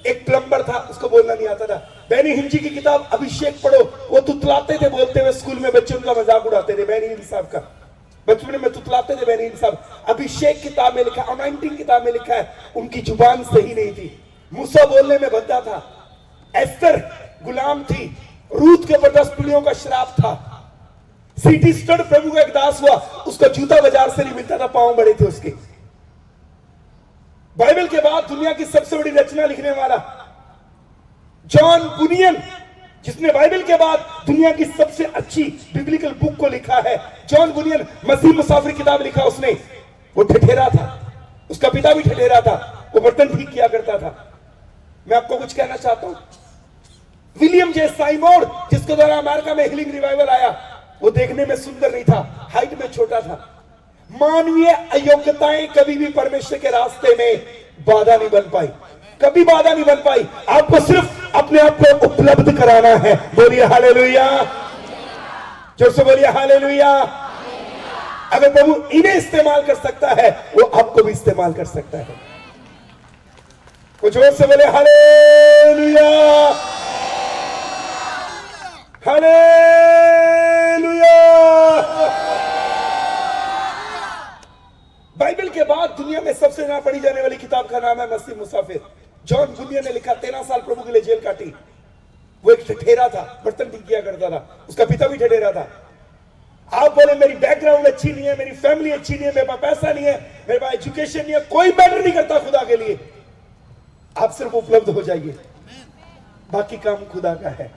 एक प्लम्बर था, उसको बोलना नहीं आता था। बेनी हिम जी की किताब अभिषेक पढ़ो, वो तुतलाते थे बोलते हुए स्कूल में, बच्चे उनका मजाक उड़ाते थे। बेनी हिम साहब का बचपन में तुतलाते थे बेनी हिम साहब। अभिषेक किताब में लिखा, अनॉइंटिंग किताब में लिखा है, उनकी जुबान सही नहीं थी, मूसा बोलने में भद्दा था, एस्तर गुलाम थी, रूत के ऊपर 10 पीढ़ियों का श्राप था, सीटी स्टड प्रभु का एक दास हुआ, उसका जूता बाजार से नहीं मिलता था, पांव बड़े थे उसके। बाइबल के बाद दुनिया की सबसे बड़ी रचना लिखने वाला जॉन बुनियन, जिसने बाइबल के बाद दुनिया की सबसे अच्छी बिब्लिकल बुक को लिखा है, जॉन बुनियन, मसीह मुसाफिर किताब लिखा उसने। वो ठठेरा था, उसका पिता भी ठठेरा था, वो बर्तन ठीक किया करता था। मैं आपको कुछ कहना चाहता हूं, विलियम जे साइमोर, जिसके द्वारा अमेरिका में हीलिंग रिवाइवल आया, वो देखने में सुंदर नहीं था, हाइट में छोटा था। मानवीय अयोग्यताएं कभी भी परमेश्वर के रास्ते में बाधा नहीं बन पाई, कभी बाधा नहीं बन पाई। आपको सिर्फ अपने आप को उपलब्ध कराना है। बोलिए हालेलुया, जोर से बोलिए हालेलुया। अगर प्रभु इन्हें इस्तेमाल कर सकता है, वो आपको भी इस्तेमाल कर सकता है। कुछ जोर से बोले हालेलुया, हालेलुया। बाइबल के बाद दुनिया में सबसे ज्यादा पढ़ी जाने वाली किताब का नाम है मसीह मुसाफिर। जॉन बुनियन ने लिखा, 13 साल प्रभु के लिए जेल काटी। वो एक ठठेरा था, बर्तन ठीक किया करता था, उसका पिता भी ठठेरा था। आप बोले मेरी बैकग्राउंड अच्छी नहीं है, मेरी फैमिली अच्छी नहीं है, मेरे पास पैसा नहीं है, मेरे पास एजुकेशन नहीं है, कोई मैटर नहीं करता खुदा के लिए। आप सिर्फ उपलब्ध हो जाइए, बाकी काम खुदा का है।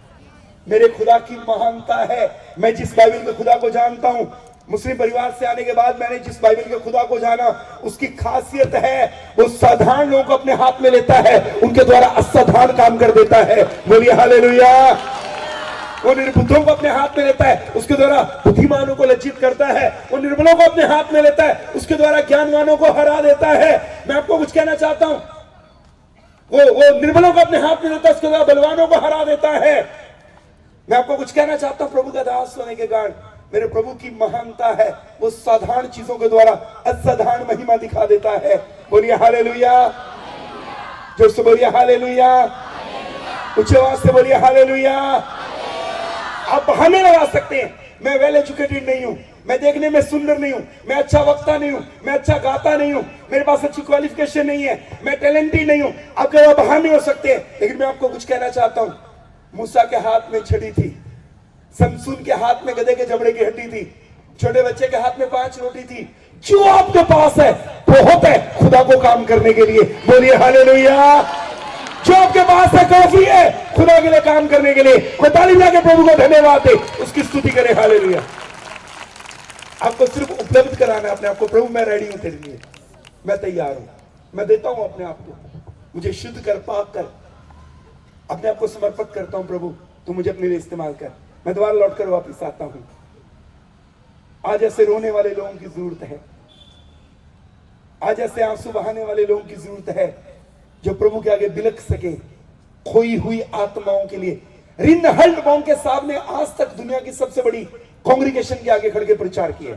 मेरे खुदा की महानता है। मैं जिस बाइबल के खुदा को जानता हूं, मुस्लिम परिवार से आने के बाद मैंने जिस बाइबल के खुदा को जाना, उसकी खासियत है वो साधारण लोगों को अपने हाथ में लेता है, उनके द्वारा असाधारण काम कर देता है। बोलिए हालेलुया। वो निर्बुद्धों को अपने हाथ में लेता है, उसके द्वारा बुद्धिमानों को लज्जित करता है। वो निर्बलों को अपने हाथ में लेता है, उसके द्वारा ज्ञानवानों को हरा देता है। मैं आपको कुछ कहना चाहता हूं, वो निर्बलों को अपने हाथ में लेता है, उसके द्वारा बलवानों को हरा देता है। मैं आपको कुछ कहना चाहता हूं, प्रभु का दास होने के कारण मेरे प्रभु की महानता है, वो साधारण चीजों के द्वारा असाधारण महिमा दिखा देता है। बोलिए हालेलुया, जोर से बोलिए हालेलुया, ऊंची आवाज से बोलिए हालेलुया। आप बहाने लगा सकते हैं, मैं वेल एजुकेटेड नहीं हूं, मैं देखने में सुंदर नहीं हूं, मैं अच्छा वक्ता नहीं हूं, मैं अच्छा गाता नहीं हूं, मेरे पास अच्छी क्वालिफिकेशन नहीं है, मैं टैलेंटेड नहीं हूं। आपके बहाने हो सकते हैं, लेकिन मैं आपको कुछ कहना चाहता हूं। मूसा के हाथ में छड़ी थी, शमसून के हाथ में गधे के जबड़े की हड्डी थी, छोटे बच्चे के हाथ में 5 रोटी थी। जो आपके पास है बहुत है खुदा को काम करने के लिए। बोलिए हालेलुया। जो आपके पास है काफी है खुदा के लिए काम करने के लिए। कोई ताली बजा के प्रभु को धन्यवाद दे, उसकी स्तुति करे। हालेलुया। आपको सिर्फ उपलब्ध कराना है अपने आप को, प्रभु मैं रेडी हूं तेरे लिए, मैं तैयार हूं, मैं देता हूं अपने आप को, मुझे शुद्ध कर, पाक कर, अपने आप को समर्पित करता हूं। प्रभु तू मुझे अपने लिए इस्तेमाल कर, मैं दोबारा लौट कर वापिस आता हूं। आज ऐसे रोने वाले लोगों की जरूरत है, आज ऐसे आंसू बहाने वाले लोगों की जरूरत है, जो प्रभु के आगे बिलख सके, खोई हुई आत्माओं के लिए। रिनहल्ड बॉन्ग के साहब ने आज तक दुनिया की सबसे बड़ी कांग्रीगेशन के आगे खड़े प्रचार किया।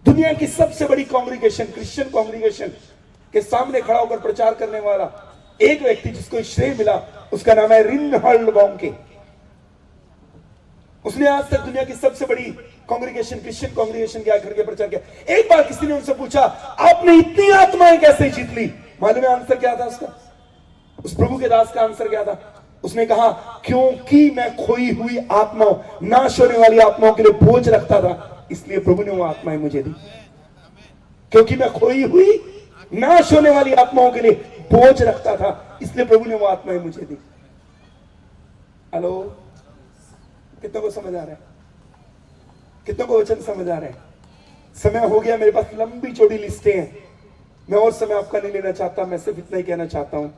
दुनिया की सबसे बड़ी कांग्रीगेशन, क्रिश्चियन कांग्रीगेशन के सामने खड़ा होकर प्रचार करने वाला एक व्यक्ति जिसको श्रेय मिला, उसका नाम है रिनहल्ड बॉन्ग। उसने आज तक दुनिया की सबसे बड़ी कांग्रीगेशन, क्रिश्चियन कांग्रीगेशन के आगे खड़े प्रचार किया। एक बार किसी ने उनसे पूछा, आपने इतनी आत्माएं कैसे जीत ली? मालूम है आंसर क्या था उसका? उस प्रभु के दास का आंसर क्या था? उसने कहा, क्योंकि मैं खोई हुई आत्माओं, नाश होने वाली आत्माओं के लिए बोझ रखता था, इसलिए प्रभु ने वो आत्माएं मुझे दी। क्योंकि मैं खोई हुई नाश होने वाली आत्माओं के लिए बोझ रखता था, इसलिए प्रभु ने वो आत्माएं मुझे दी। हेलो, कितनों को समझ आ रहा है? कितनों को वचन समझ आ रहा है? समय हो गया, मेरे पास लंबी चौड़ी लिस्टें हैं, मैं और समय आपका नहीं लेना चाहता। मैं सिर्फ इतना ही कहना चाहता हूं,